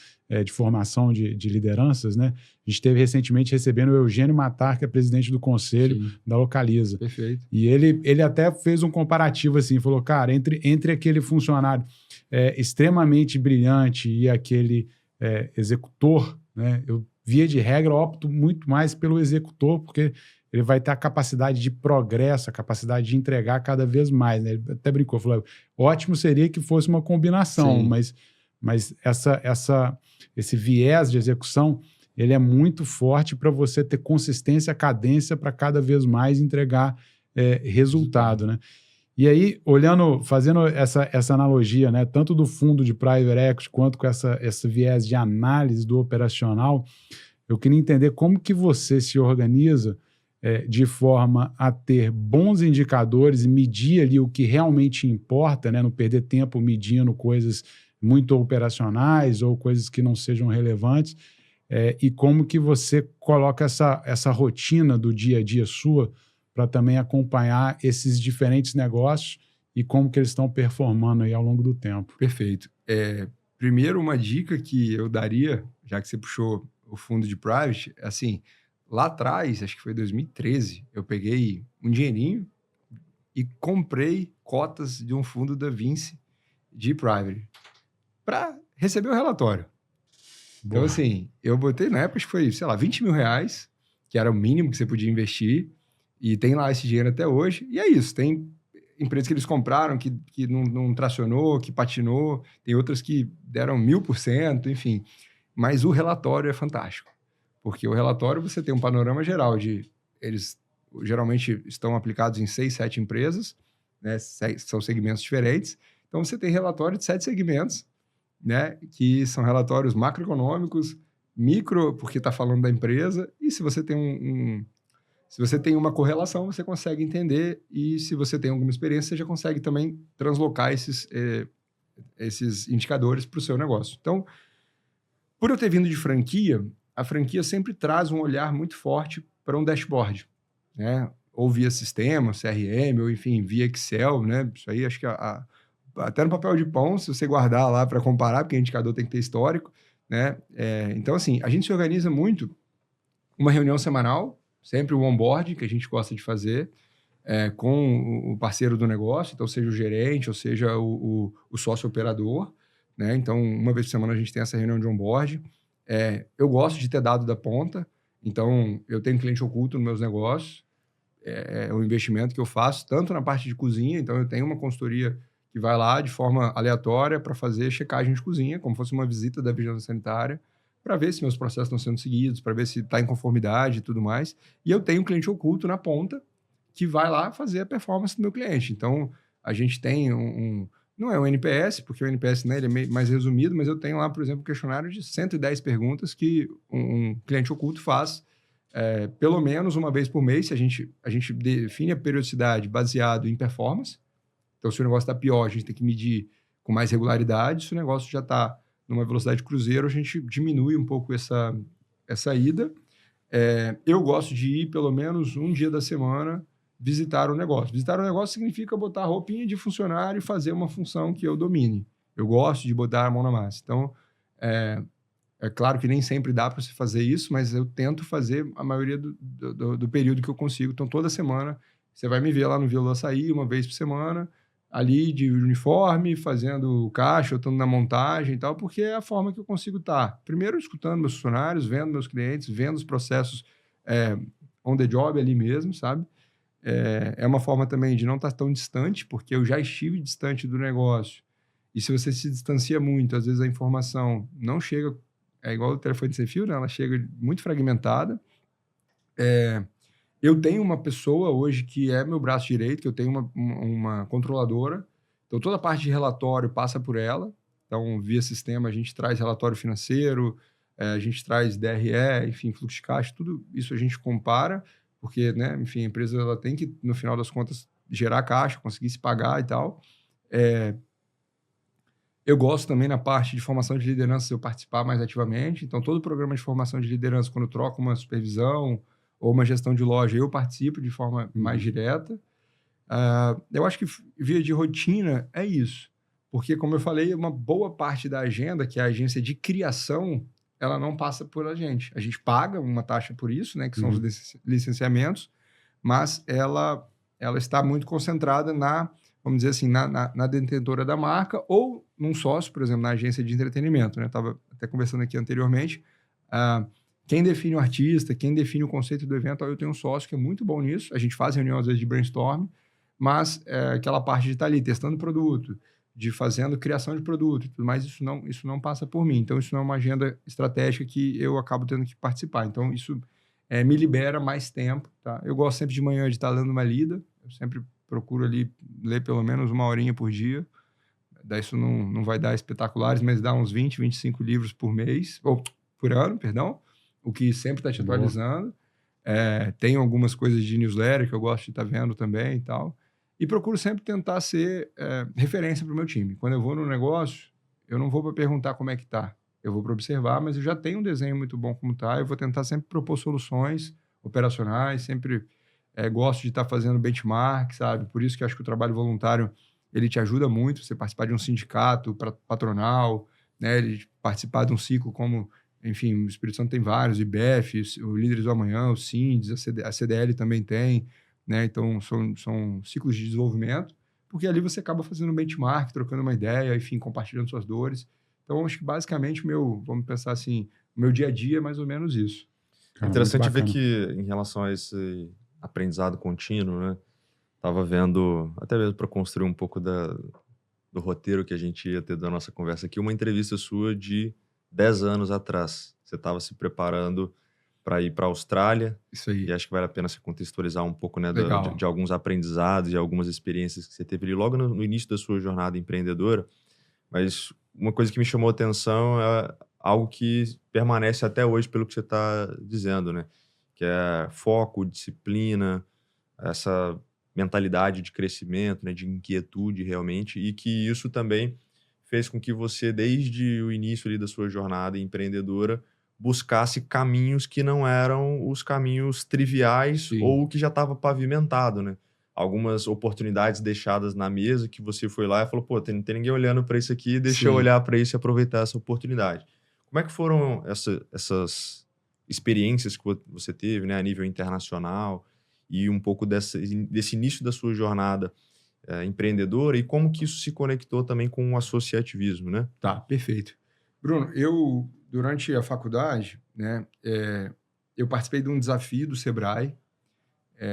B: de formação de lideranças, né? A gente teve recentemente recebendo o Eugênio Matar, que é presidente do conselho da Localiza.
C: Perfeito.
B: E ele até fez um comparativo assim, falou, cara, entre aquele funcionário extremamente brilhante e aquele executor, né? Eu, via de regra, opto muito mais pelo executor, porque ele vai ter a capacidade de progresso, a capacidade de entregar cada vez mais, né? Ele até brincou, falou, ótimo seria que fosse uma combinação, mas esse viés de execução, ele é muito forte para você ter consistência, cadência para cada vez mais entregar resultado, né? E aí, fazendo essa analogia, né, tanto do fundo de private equity quanto com esse viés de análise do operacional, eu queria entender como que você se organiza de forma a ter bons indicadores e medir ali o que realmente importa, né? Não perder tempo medindo coisas muito operacionais ou coisas que não sejam relevantes, e como que você coloca essa rotina do dia a dia sua para também acompanhar esses diferentes negócios e como que eles estão performando aí ao longo do tempo.
C: Perfeito. Primeiro, uma dica que eu daria, já que você puxou o fundo de private, assim, lá atrás, acho que foi 2013, eu peguei um dinheirinho e comprei cotas de um fundo da Vinci de private para receber o relatório. Então,
B: Boa.
C: assim, eu botei na época, acho que foi, sei lá, 20 mil reais, que era o mínimo que você podia investir, e tem lá esse dinheiro até hoje. E é isso, tem empresas que eles compraram que não tracionou, que patinou, tem outras que deram 1000%, enfim. Mas o relatório é fantástico, porque o relatório você tem um panorama geral de... Eles geralmente estão aplicados em 6, 7 empresas, né? São segmentos diferentes. Então, você tem relatório de 7 segmentos, né, que são relatórios macroeconômicos, micro, porque está falando da empresa, e se você tem se você tem uma correlação, você consegue entender, e se você tem alguma experiência, você já consegue também translocar esses indicadores para o seu negócio. Então, por eu ter vindo de franquia, a franquia sempre traz um olhar muito forte para um dashboard, né? Ou via sistema, CRM, ou enfim, via Excel, né? Isso aí acho que até no papel de pão, se você guardar lá para comparar, porque o indicador tem que ter histórico, né? Então, assim, a gente se organiza muito, uma reunião semanal, sempre o onboard, que a gente gosta de fazer, com o parceiro do negócio, então seja o gerente, ou seja o sócio operador, né? Então, uma vez por semana a gente tem essa reunião de onboard. Eu gosto de ter dado da ponta, então eu tenho cliente oculto nos meus negócios, é um investimento que eu faço, tanto na parte de cozinha, então eu tenho uma consultoria que vai lá de forma aleatória para fazer checagem de cozinha, como fosse uma visita da vigilância sanitária, para ver se meus processos estão sendo seguidos, para ver se está em conformidade e tudo mais. E eu tenho um cliente oculto na ponta que vai lá fazer a performance do meu cliente. Então, a gente tem não é um NPS, porque o NPS, né, ele é meio mais resumido, mas eu tenho lá, por exemplo, um questionário de 110 perguntas que um cliente oculto faz pelo menos uma vez por mês. A gente define a periodicidade baseado em performance. Então, se o negócio está pior, a gente tem que medir com mais regularidade. Se o negócio já está numa velocidade cruzeiro, a gente diminui um pouco essa ida. Eu gosto de ir pelo menos um dia da semana visitar o negócio. Visitar o negócio significa botar a roupinha de funcionário e fazer uma função que eu domine. Eu gosto de botar a mão na massa. Então, é claro que nem sempre dá para você fazer isso, mas eu tento fazer a maioria do período que eu consigo. Então, toda semana, você vai me ver lá no Vila do Açaí, uma vez por semana, ali de uniforme, fazendo caixa, eu estando na montagem e tal, porque é a forma que eu consigo estar. Primeiro, escutando meus funcionários, vendo meus clientes, vendo os processos on the job ali mesmo, sabe? É uma forma também de não estar tão distante, porque eu já estive distante do negócio. E se você se distancia muito, às vezes a informação não chega... É igual o telefone sem fio, né? Ela chega muito fragmentada. Eu tenho uma pessoa hoje que é meu braço direito, que eu tenho uma controladora. Então, toda a parte de relatório passa por ela. Então, via sistema, a gente traz relatório financeiro, a gente traz DRE, enfim, fluxo de caixa, tudo isso a gente compara, porque, né, enfim, a empresa ela tem que, no final das contas, gerar caixa, conseguir se pagar e tal. Eu gosto também na parte de formação de liderança eu participar mais ativamente. Então, todo o programa de formação de liderança, quando troca uma supervisão ou uma gestão de loja, eu participo de forma mais direta. Eu acho que via de rotina é isso. Porque, como eu falei, uma boa parte da agenda, que é a agência de criação, ela não passa por a gente. A gente paga uma taxa por isso, né, que são os licenciamentos, mas ela está muito concentrada vamos dizer assim, na detentora da marca ou num sócio, por exemplo, na agência de entretenimento, né? Estava até conversando aqui anteriormente. Quem define o artista, quem define o conceito do evento, eu tenho um sócio que é muito bom nisso. A gente faz reunião, às vezes, de brainstorm, mas aquela parte de estar ali testando produto, de fazendo criação de produto e tudo mais, isso não passa por mim. Então, isso não é uma agenda estratégica que eu acabo tendo que participar. Então, isso me libera mais tempo, tá? Eu gosto sempre de manhã de estar dando uma lida. Eu sempre procuro ali ler pelo menos uma horinha por dia. Daí isso não vai dar espetaculares, mas dá uns 20, 25 livros por mês, ou por ano, perdão, o que sempre está te atualizando. Tenho algumas coisas de newsletter que eu gosto de estar vendo também e tal. E procuro sempre tentar ser referência para o meu time. Quando eu vou no negócio, eu não vou para perguntar como é que está. Eu vou para observar, mas eu já tenho um desenho muito bom como está. Eu vou tentar sempre propor soluções operacionais, sempre gosto de estar fazendo benchmark, sabe? Por isso que eu acho que o trabalho voluntário ele te ajuda muito. Você participar de um sindicato patronal, né? Ele participar de um ciclo como, enfim, o Espírito Santo tem vários, o IBEF, o Líderes do Amanhã, o SINDES, a CDL também tem, né? Então, são ciclos de desenvolvimento, porque ali você acaba fazendo um benchmark, trocando uma ideia, enfim, compartilhando suas dores. Então, acho que basicamente vamos pensar assim, o meu dia a dia é mais ou menos isso.
A: É interessante ver que, em relação a esse aprendizado contínuo, né? Estava vendo, até mesmo para construir um pouco do roteiro que a gente ia ter da nossa conversa aqui, uma entrevista sua de 10 anos atrás. Você estava se preparando para ir para a Austrália.
C: Isso aí.
A: E acho que vale a pena você contextualizar um pouco, né,
C: Legal.
A: de alguns aprendizados e algumas experiências que você teve ali logo no início da sua jornada empreendedora. Mas uma coisa que me chamou a atenção é algo que permanece até hoje pelo que você está dizendo, né? Que é foco, disciplina, essa mentalidade de crescimento, né, de inquietude realmente, e que isso também fez com que você, desde o início ali da sua jornada empreendedora, buscasse caminhos que não eram os caminhos triviais
C: Sim.
A: ou que já estava pavimentado, né? Algumas oportunidades deixadas na mesa que você foi lá e falou, pô, não tem ninguém olhando para isso aqui, deixa eu
C: Sim.
A: olhar para isso e aproveitar essa oportunidade. Como é que foram essas experiências que você teve, né, a nível internacional e um pouco desse início da sua jornada empreendedora e como que isso se conectou também com o associativismo, né?
C: Tá, perfeito. Bruno, eu, durante a faculdade, né, eu participei de um desafio do Sebrae.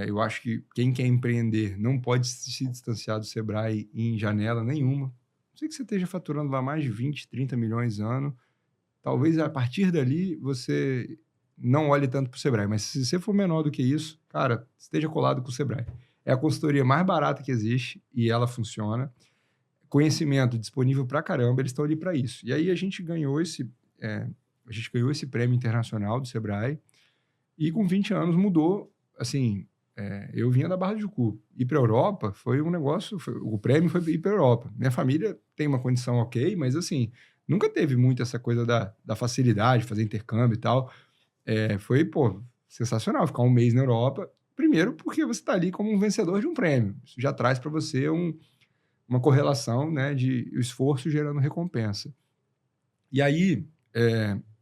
C: Eu acho que quem quer empreender não pode se distanciar do Sebrae em janela nenhuma. Não sei que você esteja faturando lá mais de 20, 30 milhões ano. Talvez a partir dali você não olhe tanto para o Sebrae, mas se você for menor do que isso, cara, esteja colado com o Sebrae. É a consultoria mais barata que existe e ela funciona. Conhecimento disponível para caramba, eles estão ali para isso. E aí a gente ganhou esse prêmio internacional do Sebrae e com 20 anos mudou, assim, eu vinha da Barra do Jucu. Ir para a Europa foi um negócio, o prêmio foi ir para a Europa. Minha família tem uma condição ok, mas assim, nunca teve muito essa coisa da facilidade, fazer intercâmbio e tal. Foi, pô, sensacional ficar um mês na Europa. Primeiro porque você está ali como um vencedor de um prêmio. Isso já traz para você uma correlação, né, de esforço gerando recompensa. E aí,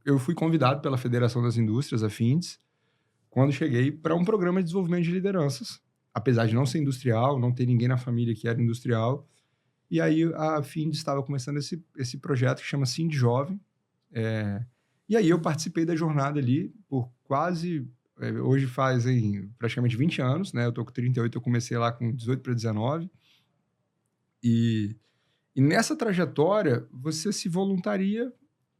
C: eu fui convidado pela Federação das Indústrias, a FINDES, quando cheguei para um programa de desenvolvimento de lideranças. Apesar de não ser industrial, não ter ninguém na família que era industrial. E aí a FINDES estava começando esse projeto que chama Sind Jovem. E aí eu participei da jornada ali por quase... hoje fazem praticamente 20 anos, né? Eu tô com 38, eu comecei lá com 18 para 19. E nessa trajetória, você se voluntaria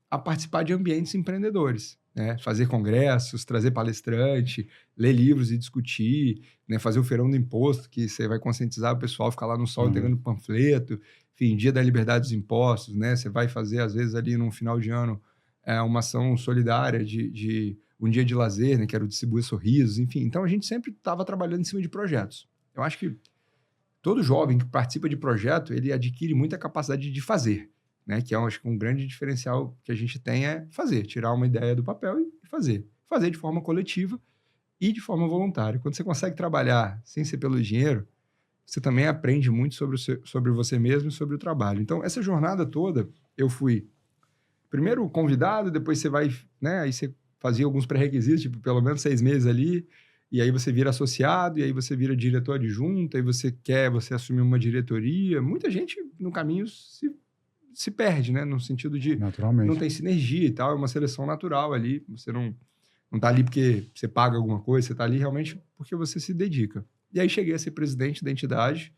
C: a participar de ambientes empreendedores, né? Fazer congressos, trazer palestrante, ler livros e discutir, né? Fazer o feirão do imposto, que você vai conscientizar o pessoal, ficar lá no sol entregando panfleto, enfim, dia da liberdade dos impostos, né? Você vai fazer, às vezes, ali no final de ano, uma ação solidária de um dia de lazer, né? Que era o Distribuir Sorrisos, enfim. Então, a gente sempre estava trabalhando em cima de projetos. Eu acho que todo jovem que participa de projeto, ele adquire muita capacidade de fazer, né? Que acho que um grande diferencial que a gente tem é fazer, tirar uma ideia do papel e fazer. Fazer de forma coletiva e de forma voluntária. Quando você consegue trabalhar sem ser pelo dinheiro, você também aprende muito sobre você mesmo e sobre o trabalho. Então, essa jornada toda, eu fui primeiro convidado, depois você vai, né? Aí você fazia alguns pré-requisitos, tipo, pelo menos 6 meses ali, e aí você vira associado, e aí você vira diretor adjunto, aí você assumir uma diretoria. Muita gente no caminho se perde, né? No sentido de não tem sinergia e tal, é uma seleção natural ali. Você não tá ali porque você paga alguma coisa, você tá ali realmente porque você se dedica. E aí cheguei a ser presidente da entidade.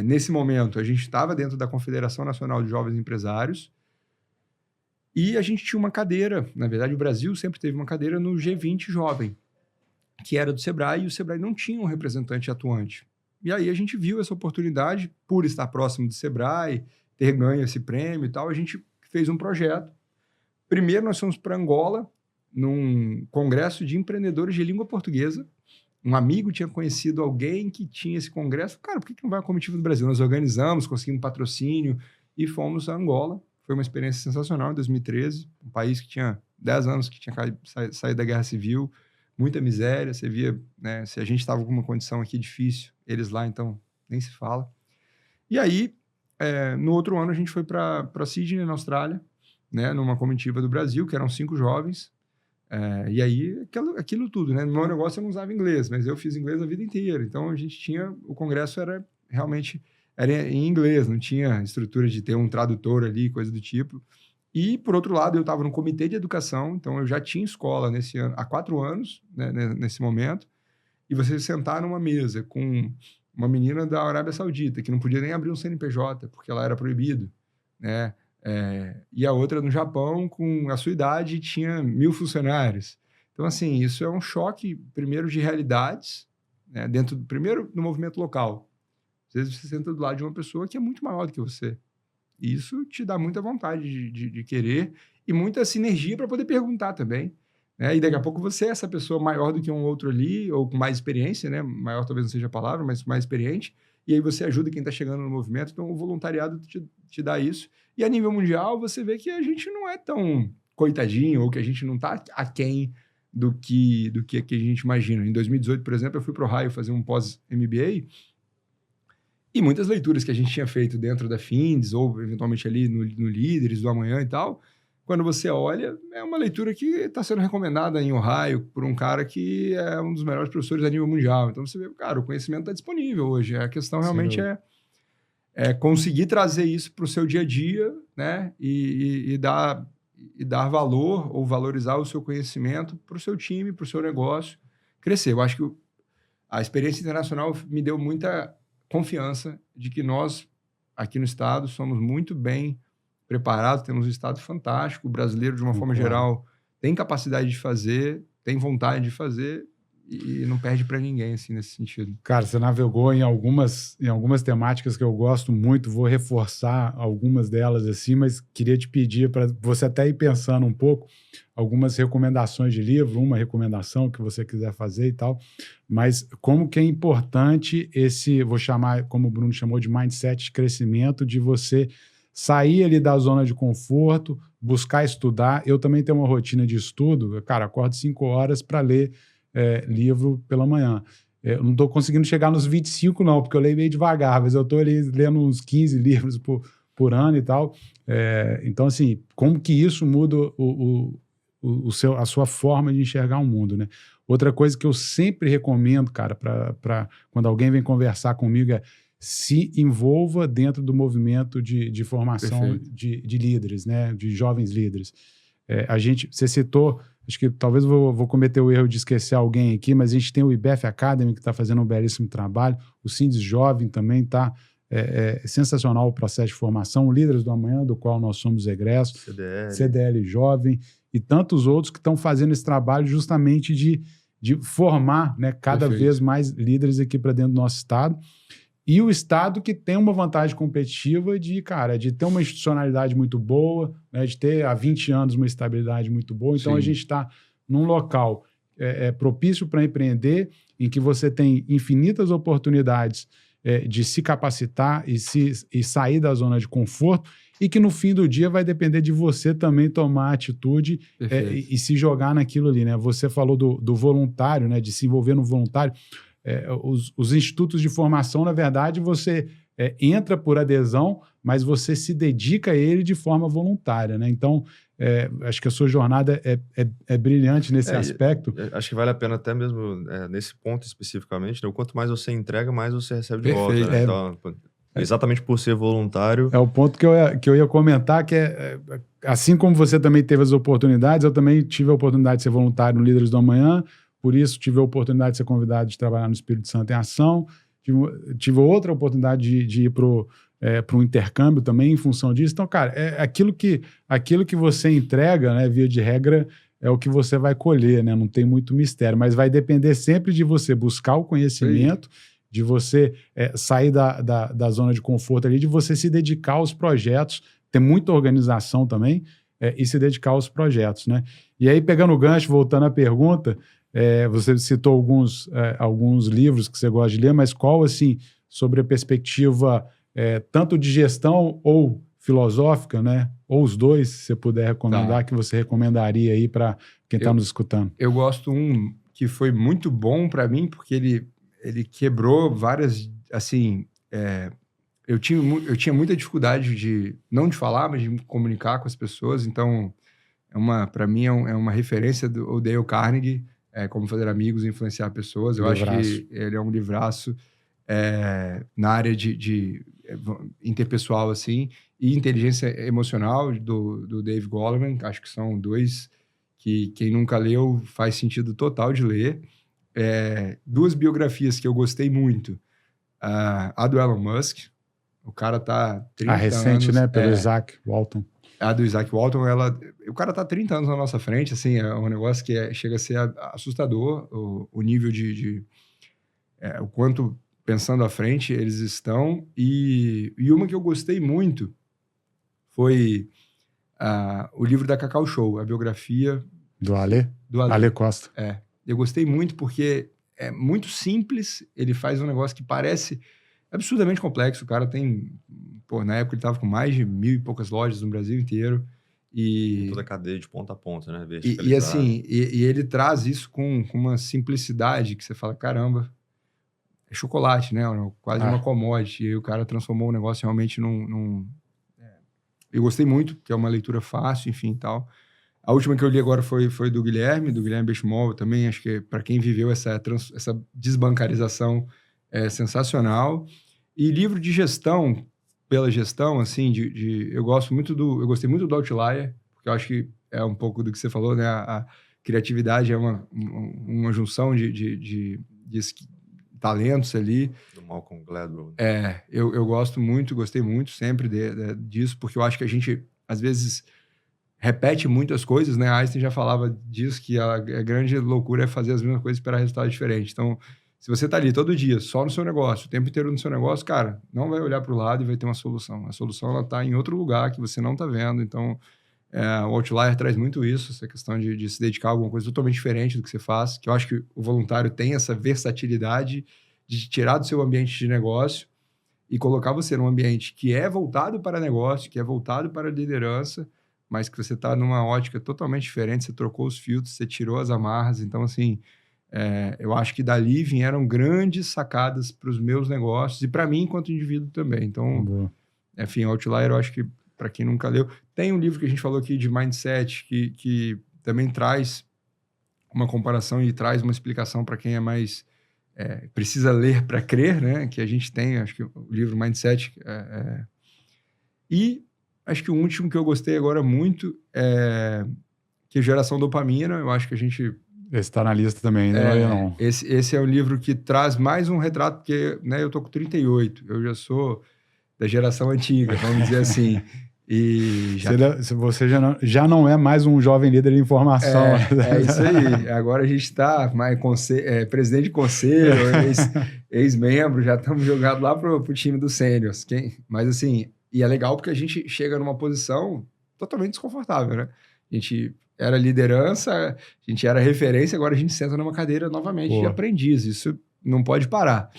C: Nesse momento, a gente estava dentro da Confederação Nacional de Jovens Empresários e a gente tinha uma cadeira, na verdade o Brasil sempre teve uma cadeira no G20 Jovem, que era do Sebrae, e o Sebrae não tinha um representante atuante. E aí a gente viu essa oportunidade, por estar próximo do Sebrae, ter ganho esse prêmio e tal, a gente fez um projeto. Primeiro nós fomos para Angola, num congresso de empreendedores de língua portuguesa. Um amigo tinha conhecido alguém que tinha esse congresso. Cara, por que não vai a comitiva do Brasil? Nós organizamos, conseguimos patrocínio e fomos a Angola. Foi uma experiência sensacional em 2013. Um país que tinha 10 anos que tinha saído da guerra civil. Muita miséria. Você via, né, se a gente estava com uma condição aqui difícil, eles lá, então, nem se fala. E aí, no outro ano, a gente foi para Sydney, na Austrália, né, numa comitiva do Brasil, que eram 5 jovens. E aí, aquilo tudo, né? No meu negócio eu não usava inglês, mas eu fiz inglês a vida inteira. Então, a gente tinha... O congresso era em inglês, não tinha estrutura de ter um tradutor ali, coisa do tipo. E, por outro lado, eu estava no comitê de educação, então eu já tinha escola nesse ano, há 4 anos, né, nesse momento. E você sentar numa mesa com uma menina da Arábia Saudita, que não podia nem abrir um CNPJ, porque ela era proibido, né? E a outra no Japão, com a sua idade, tinha 1.000 funcionários. Então, assim, isso é um choque, primeiro, de realidades, né, primeiro, no movimento local. Às vezes você senta do lado de uma pessoa que é muito maior do que você. E isso te dá muita vontade de querer e muita sinergia para poder perguntar também. Né? E daqui a pouco você é essa pessoa maior do que um outro ali, ou com mais experiência, né? Maior talvez não seja a palavra, mas mais experiente. E aí você ajuda quem está chegando no movimento. Então, o voluntariado te dá isso. E a nível mundial, você vê que a gente não é tão coitadinho, ou que a gente não está aquém do que a gente imagina. Em 2018, por exemplo, eu fui para o Ohio fazer um pós-MBA, e muitas leituras que a gente tinha feito dentro da Findes, ou eventualmente ali no Líderes do Amanhã e tal, quando você olha, é uma leitura que está sendo recomendada em Ohio por um cara que é um dos melhores professores a nível mundial. Então você vê, cara, o conhecimento está disponível hoje. A questão realmente é conseguir trazer isso para o seu dia a dia, né? E dar valor ou valorizar o seu conhecimento para o seu time, para o seu negócio crescer. Eu acho que a experiência internacional me deu muita confiança de que nós, aqui no estado, somos muito bem preparados, temos um estado fantástico, o brasileiro, de uma forma geral, tem capacidade de fazer, tem vontade de fazer e não perde para ninguém, assim, nesse sentido.
B: Cara, você navegou em algumas temáticas que eu gosto muito, vou reforçar algumas delas, assim, mas queria te pedir para você até ir pensando um pouco, algumas recomendações de livro, uma recomendação que você quiser fazer e tal, mas como que é importante vou chamar, como o Bruno chamou, de mindset de crescimento, de você sair ali da zona de conforto, buscar estudar. Eu também tenho uma rotina de estudo, cara, acordo 5 horas para ler livro pela manhã. Eu não estou conseguindo chegar nos 25, não, porque eu leio meio devagar, mas eu estou ali lendo uns 15 livros por ano e tal. Então, assim, como que isso muda a sua forma de enxergar o mundo, né? Outra coisa que eu sempre recomendo, cara, para quando alguém vem conversar comigo se envolva dentro do movimento de formação de líderes, né? De jovens líderes. Você citou, acho que talvez vou cometer o erro de esquecer alguém aqui, mas a gente tem o IBEF Academy, que está fazendo um belíssimo trabalho, o Sindes Jovem também está sensacional o processo de formação, o Líderes do Amanhã, do qual nós somos egressos, CDL Jovem, e tantos outros que estão fazendo esse trabalho justamente de formar, né, cada vez mais líderes aqui para dentro do nosso estado. E o estado que tem uma vantagem competitiva de ter uma institucionalidade muito boa, né, de ter há 20 anos uma estabilidade muito boa. Então, a gente está num local propício para empreender, em que você tem infinitas oportunidades de se capacitar e sair da zona de conforto, e que no fim do dia vai depender de você também tomar atitude e se jogar naquilo ali, né? Você falou do voluntário, né, de se envolver no voluntário. Os institutos de formação, na verdade, você entra por adesão, mas você se dedica a ele de forma voluntária, né? Então, acho que a sua jornada é brilhante nesse aspecto.
A: Acho que vale a pena até mesmo nesse ponto especificamente, né? O quanto mais você entrega, mais você recebe de volta, né? Então, exatamente por ser voluntário.
B: É o ponto que eu ia comentar, que assim como você também teve as oportunidades, eu também tive a oportunidade de ser voluntário no Líderes do Amanhã. Por isso, tive a oportunidade de ser convidado de trabalhar no Espírito Santo em Ação. Tive outra oportunidade de ir para um intercâmbio também em função disso. Então, cara, aquilo que você entrega, né, via de regra, é o que você vai colher, né? Não tem muito mistério, mas vai depender sempre de você buscar o conhecimento, de você sair da zona de conforto ali, de você se dedicar aos projetos, ter muita organização também. e se dedicar aos projetos, né? E aí, pegando o gancho, voltando à pergunta, você citou alguns livros que você gosta de ler, mas qual, assim, sobre a perspectiva tanto de gestão ou filosófica, né? Ou os dois, se você puder recomendar, que você recomendaria aí para quem está nos escutando?
C: Eu gosto que foi muito bom para mim, porque ele quebrou várias, assim, eu tinha muita dificuldade não de falar, mas de me comunicar com as pessoas, então para mim é uma referência do Dale Carnegie, Como Fazer Amigos e Influenciar Pessoas. Eu acho que ele é um livraço na área de interpessoal, assim, e inteligência emocional do Dave Goleman. Acho que são dois que quem nunca leu faz sentido total de ler. Duas biografias que eu gostei muito. A do Elon Musk. O cara tá 30 anos...
B: recente, né? Pelo Isaac Walton.
C: A do Isaac Walton, o cara tá 30 anos na nossa frente, assim, é um negócio que chega a ser assustador, o nível o quanto, pensando à frente, eles estão. E uma que eu gostei muito foi o livro da Cacau Show, a biografia...
B: Do Ale?
C: Do Ale.
B: Ale Costa.
C: Eu gostei muito porque é muito simples, ele faz um negócio que parece absurdamente complexo. O cara tem... na época ele tava com mais de 1.000 e poucas lojas no Brasil inteiro. E
A: toda a cadeia de ponta a ponta, né?
C: E assim, ele traz isso com uma simplicidade que você fala, caramba, é chocolate, né? Quase uma commodity. E o cara transformou o negócio realmente Eu gostei muito, que é uma leitura fácil, enfim, tal. A última que eu li agora foi do Guilherme Benchimol. Também acho que para quem viveu essa desbancarização é sensacional. E livro de gestão, pela gestão, assim, eu gostei muito do Outlier, porque eu acho que é um pouco do que você falou, né? A criatividade é uma junção de talentos ali.
A: Do Malcolm Gladwell.
C: Eu gostei muito sempre disso, porque eu acho que a gente, às vezes, repete muitas coisas, né? Einstein já falava disso, que a grande loucura é fazer as mesmas coisas e esperar resultado diferente. Então, se você tá ali todo dia, só no seu negócio, o tempo inteiro no seu negócio, cara, não vai olhar para o lado e vai ter uma solução. A solução, ela tá em outro lugar que você não tá vendo. Então, o Outlier traz muito isso, essa questão de se dedicar a alguma coisa totalmente diferente do que você faz, que eu acho que o voluntário tem essa versatilidade de tirar do seu ambiente de negócio e colocar você num ambiente que é voltado para negócio, que é voltado para liderança, mas que você tá numa ótica totalmente diferente, você trocou os filtros, você tirou as amarras. Então, assim... eu acho que dali vieram grandes sacadas para os meus negócios e para mim enquanto indivíduo também. Então, enfim, Outlier, eu acho que para quem nunca leu, tem um livro que a gente falou aqui de Mindset que também traz uma comparação e traz uma explicação para quem é mais precisa ler para crer, né? Que a gente tem, acho que o livro Mindset. E acho que o último que eu gostei agora muito que é Geração Dopamina. Eu acho que a gente...
B: Esse está na lista também, não.
C: Esse é um livro que traz mais um retrato, porque, né, eu tô com 38, eu já sou da geração antiga, vamos dizer assim. E
B: você já não é mais um jovem líder de informação.
C: É isso aí. Agora a gente está presidente de conselho, ex-membro, já estamos jogados lá pro time dos sêniors. Mas assim, e é legal porque a gente chega numa posição totalmente desconfortável, né? A gente... era liderança, a gente era referência, agora a gente senta numa cadeira novamente de aprendiz. Isso não pode parar.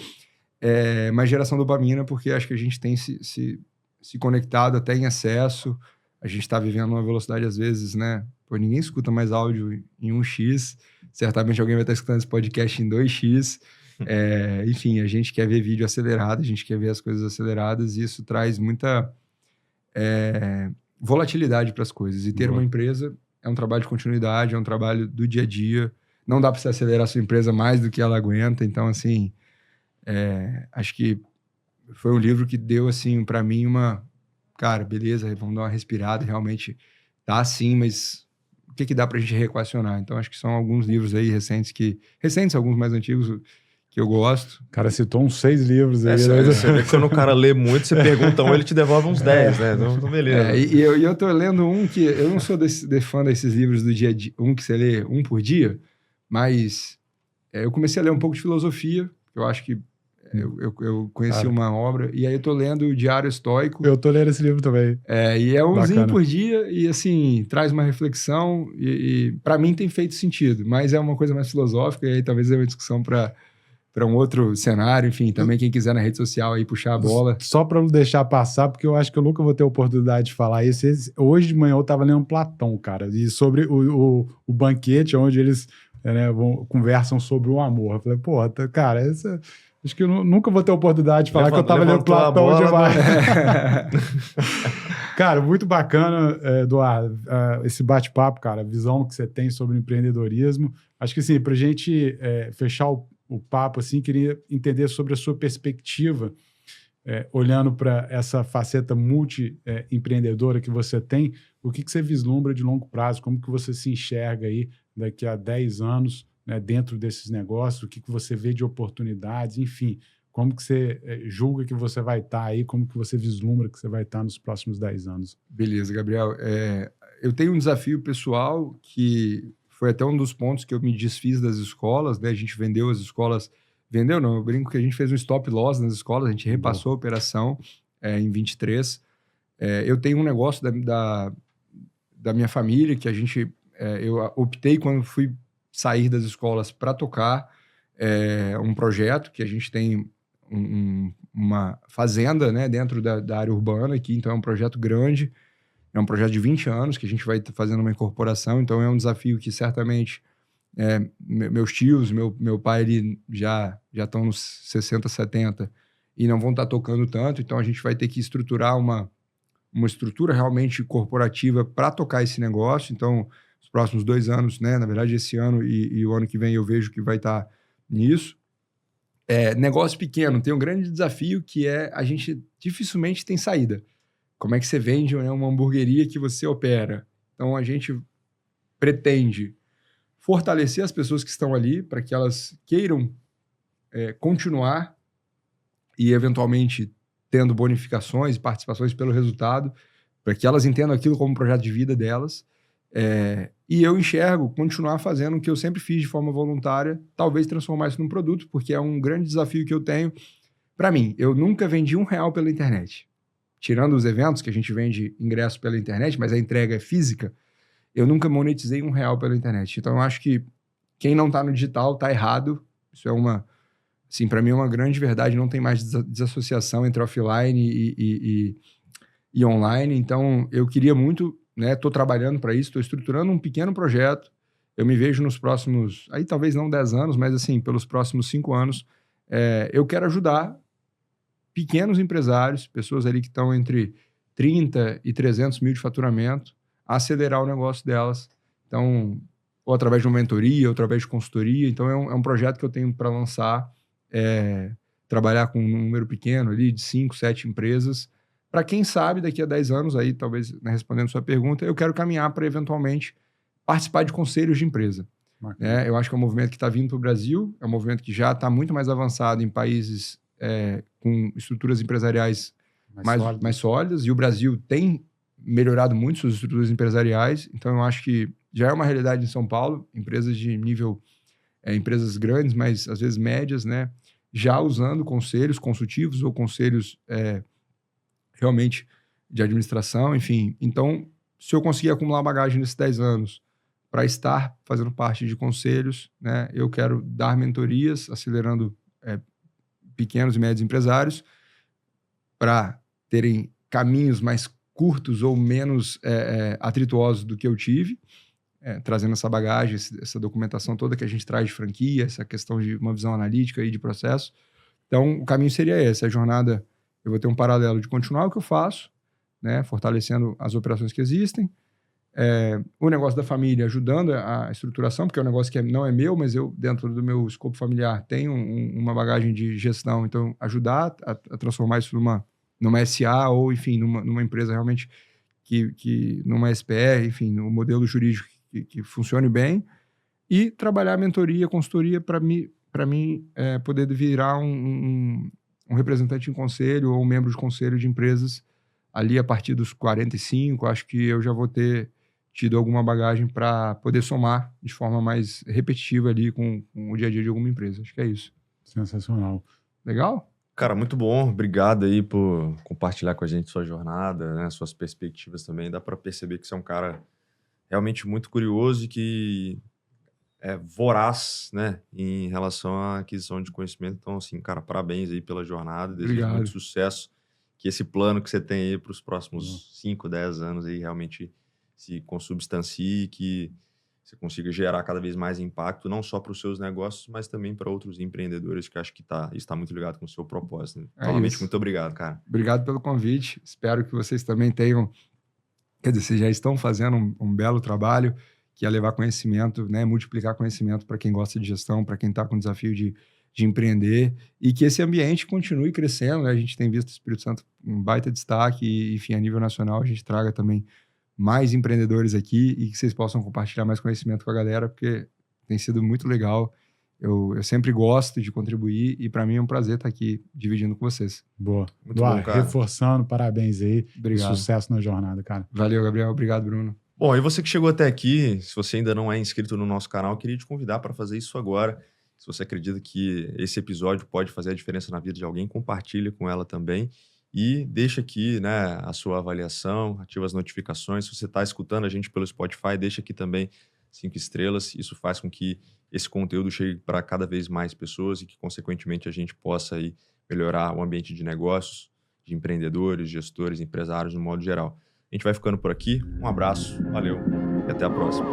C: Mas Geração Dopamina, porque acho que a gente tem se conectado até em excesso. A gente está vivendo uma velocidade, às vezes, né? Ninguém escuta mais áudio em 1x. Certamente alguém vai estar escutando esse podcast em 2x. Enfim, a gente quer ver vídeo acelerado, a gente quer ver as coisas aceleradas, e isso traz muita volatilidade para as coisas. E ter uma empresa... é um trabalho de continuidade, é um trabalho do dia a dia. Não dá para você acelerar a sua empresa mais do que ela aguenta. Então, assim, acho que foi um livro que deu, assim, para mim cara, beleza, vamos dar uma respirada. Realmente tá assim, mas o que dá pra gente reequacionar? Então, acho que são alguns livros aí recentes, alguns mais antigos, que eu gosto.
B: O cara citou uns 6 livros aí.
A: Você vê que quando o cara lê muito, você pergunta ele te devolve uns 10, né? Então, beleza.
C: E eu tô lendo um que... eu não sou fã desses livros do dia a dia, um que você lê um por dia, mas eu comecei a ler um pouco de filosofia, que eu acho que Eu conheci
B: Cara.
C: uma obra, e aí eu tô lendo o Diário Estoico.
B: Eu tô lendo esse livro também.
C: E é umzinho
B: Bacana.
C: por dia, e assim, traz uma reflexão, e para mim tem feito sentido, mas é uma coisa mais filosófica, e aí talvez é uma discussão para um outro cenário, enfim, também quem quiser na rede social aí puxar a bola.
B: Só para não deixar passar, porque eu acho que eu nunca vou ter oportunidade de falar isso. Hoje de manhã eu tava lendo Platão, cara, e sobre o banquete, onde eles conversam sobre o amor. Eu falei, porra, cara, acho que eu nunca vou ter oportunidade de falar que eu tava lendo Platão demais. Cara, muito bacana, Eduardo, esse bate-papo, cara, a visão que você tem sobre empreendedorismo. Acho que, assim, pra gente fechar o papo, assim, queria entender sobre a sua perspectiva, olhando para essa faceta multi-empreendedora que você tem, o que você vislumbra de longo prazo, como que você se enxerga aí daqui a 10 anos, né, dentro desses negócios, o que você vê de oportunidades, enfim, como que você julga que você vai estar aí, como que você vislumbra que você vai estar nos próximos 10 anos?
C: Beleza, Gabriel. Eu tenho um desafio pessoal que foi até um dos pontos que eu me desfiz das escolas, né? A gente vendeu as escolas. Vendeu, não, eu brinco que a gente fez um stop loss nas escolas, a gente repassou a operação em 23. Eu tenho um negócio da minha família que eu optei quando fui sair das escolas para tocar um projeto que a gente tem uma fazenda, né, dentro da área urbana aqui, então é um projeto grande, é um projeto de 20 anos que a gente vai fazendo uma incorporação, então é um desafio que certamente meus tios, meu pai, ele já estão nos 60, 70 e não vão estar tocando tanto, então a gente vai ter que estruturar uma estrutura realmente corporativa para tocar esse negócio. Então, os próximos 2 anos, né, na verdade esse ano e o ano que vem eu vejo que vai estar nisso. Negócio pequeno tem um grande desafio que a gente dificilmente tem saída. Como é que você vende, né, uma hamburgueria que você opera? Então, a gente pretende fortalecer as pessoas que estão ali para que elas queiram continuar e, eventualmente, tendo bonificações e participações pelo resultado, para que elas entendam aquilo como um projeto de vida delas. E eu enxergo continuar fazendo o que eu sempre fiz de forma voluntária, talvez transformar isso num produto, porque é um grande desafio que eu tenho. Para mim, eu nunca vendi R$1 pela internet. Tirando os eventos, que a gente vende ingresso pela internet, mas a entrega é física, eu nunca monetizei R$1 pela internet. Então, eu acho que quem não está no digital está errado. Isso é assim, para mim é uma grande verdade, não tem mais desassociação entre offline e online. Então, eu queria muito, né? Estou trabalhando para isso, estou estruturando um pequeno projeto. Eu me vejo nos próximos, aí talvez não 10 anos, mas assim, pelos próximos 5 anos, eu quero ajudar pequenos empresários, pessoas ali que estão entre 30 e 300 mil de faturamento, a acelerar o negócio delas. Então, ou através de uma mentoria, ou através de consultoria. Então, é um projeto que eu tenho para lançar, trabalhar com um número pequeno ali, de 5, 7 empresas, para quem sabe, daqui a 10 anos, aí talvez, né, respondendo sua pergunta, eu quero caminhar para, eventualmente, participar de conselhos de empresa. Eu acho que é um movimento que está vindo para o Brasil, é um movimento que já está muito mais avançado em países com estruturas empresariais mais sólidas, e o Brasil tem melhorado muito suas estruturas empresariais, então eu acho que já é uma realidade em São Paulo, empresas de nível, empresas grandes, mas às vezes médias, né, já usando conselhos consultivos ou conselhos realmente de administração, enfim. Então, se eu conseguir acumular bagagem nesses 10 anos para estar fazendo parte de conselhos, né, eu quero dar mentorias, acelerando pequenos e médios empresários para terem caminhos mais curtos ou menos atrituosos do que eu tive, trazendo essa bagagem, essa documentação toda que a gente traz de franquia, essa questão de uma visão analítica e de processo. Então, o caminho seria esse, a jornada, eu vou ter um paralelo de continuar o que eu faço, né, fortalecendo as operações que existem, o negócio da família ajudando a estruturação, porque é um negócio que não é meu, mas eu, dentro do meu escopo familiar, tenho uma bagagem de gestão, então ajudar a transformar isso numa SA ou, enfim, numa empresa realmente numa SPR, enfim, no modelo jurídico que funcione bem, e trabalhar a mentoria, consultoria para mim poder virar um representante em conselho ou um membro de conselho de empresas ali a partir dos 45, acho que eu já vou ter tido alguma bagagem para poder somar de forma mais repetitiva ali com o dia a dia de alguma empresa. Acho que é isso.
B: Sensacional.
C: Legal?
A: Cara, muito bom. Obrigado aí por compartilhar com a gente sua jornada, né? Suas perspectivas também. Dá para perceber que você é um cara realmente muito curioso e que é voraz, né? Em relação à aquisição de conhecimento. Então, assim, cara, parabéns aí pela jornada. Desejo muito
C: Obrigado.
A: sucesso. Que esse plano que você tem aí para os
B: Boa.
A: próximos 5, 10 anos aí realmente se consubstancie, que você consiga gerar cada vez mais impacto, não só para os seus negócios, mas também para outros empreendedores, que eu acho que isso está muito ligado com o seu propósito, né?
C: É
A: Novamente,
C: isso.
A: muito obrigado, cara.
C: Obrigado pelo convite. Espero que vocês também tenham, quer dizer, vocês já estão fazendo um belo trabalho, que é levar conhecimento, né, multiplicar conhecimento para quem gosta de gestão, para quem está com o desafio de empreender, e que esse ambiente continue crescendo, né? A gente tem visto o Espírito Santo um baita destaque, e, enfim, a nível nacional a gente traga também mais empreendedores aqui e que vocês possam compartilhar mais conhecimento com a galera, porque tem sido muito legal. Eu sempre gosto de contribuir e para mim é um prazer estar aqui dividindo com vocês.
B: Boa.
A: Muito bom,
B: Eduardo,
A: cara.
B: reforçando, parabéns aí.
C: Obrigado.
B: Sucesso na jornada, cara.
C: Valeu, Gabriel. Obrigado, Bruno.
A: Bom, e você que chegou até aqui, se você ainda não é inscrito no nosso canal, eu queria te convidar para fazer isso agora. Se você acredita que esse episódio pode fazer a diferença na vida de alguém, compartilhe com ela também. E deixa aqui, né, a sua avaliação, ativa as notificações. Se você está escutando a gente pelo Spotify, deixa aqui também 5 estrelas. Isso faz com que esse conteúdo chegue para cada vez mais pessoas e que, consequentemente, a gente possa aí melhorar o ambiente de negócios, de empreendedores, gestores, empresários, no modo geral. A gente vai ficando por aqui. Um abraço, valeu e até a próxima.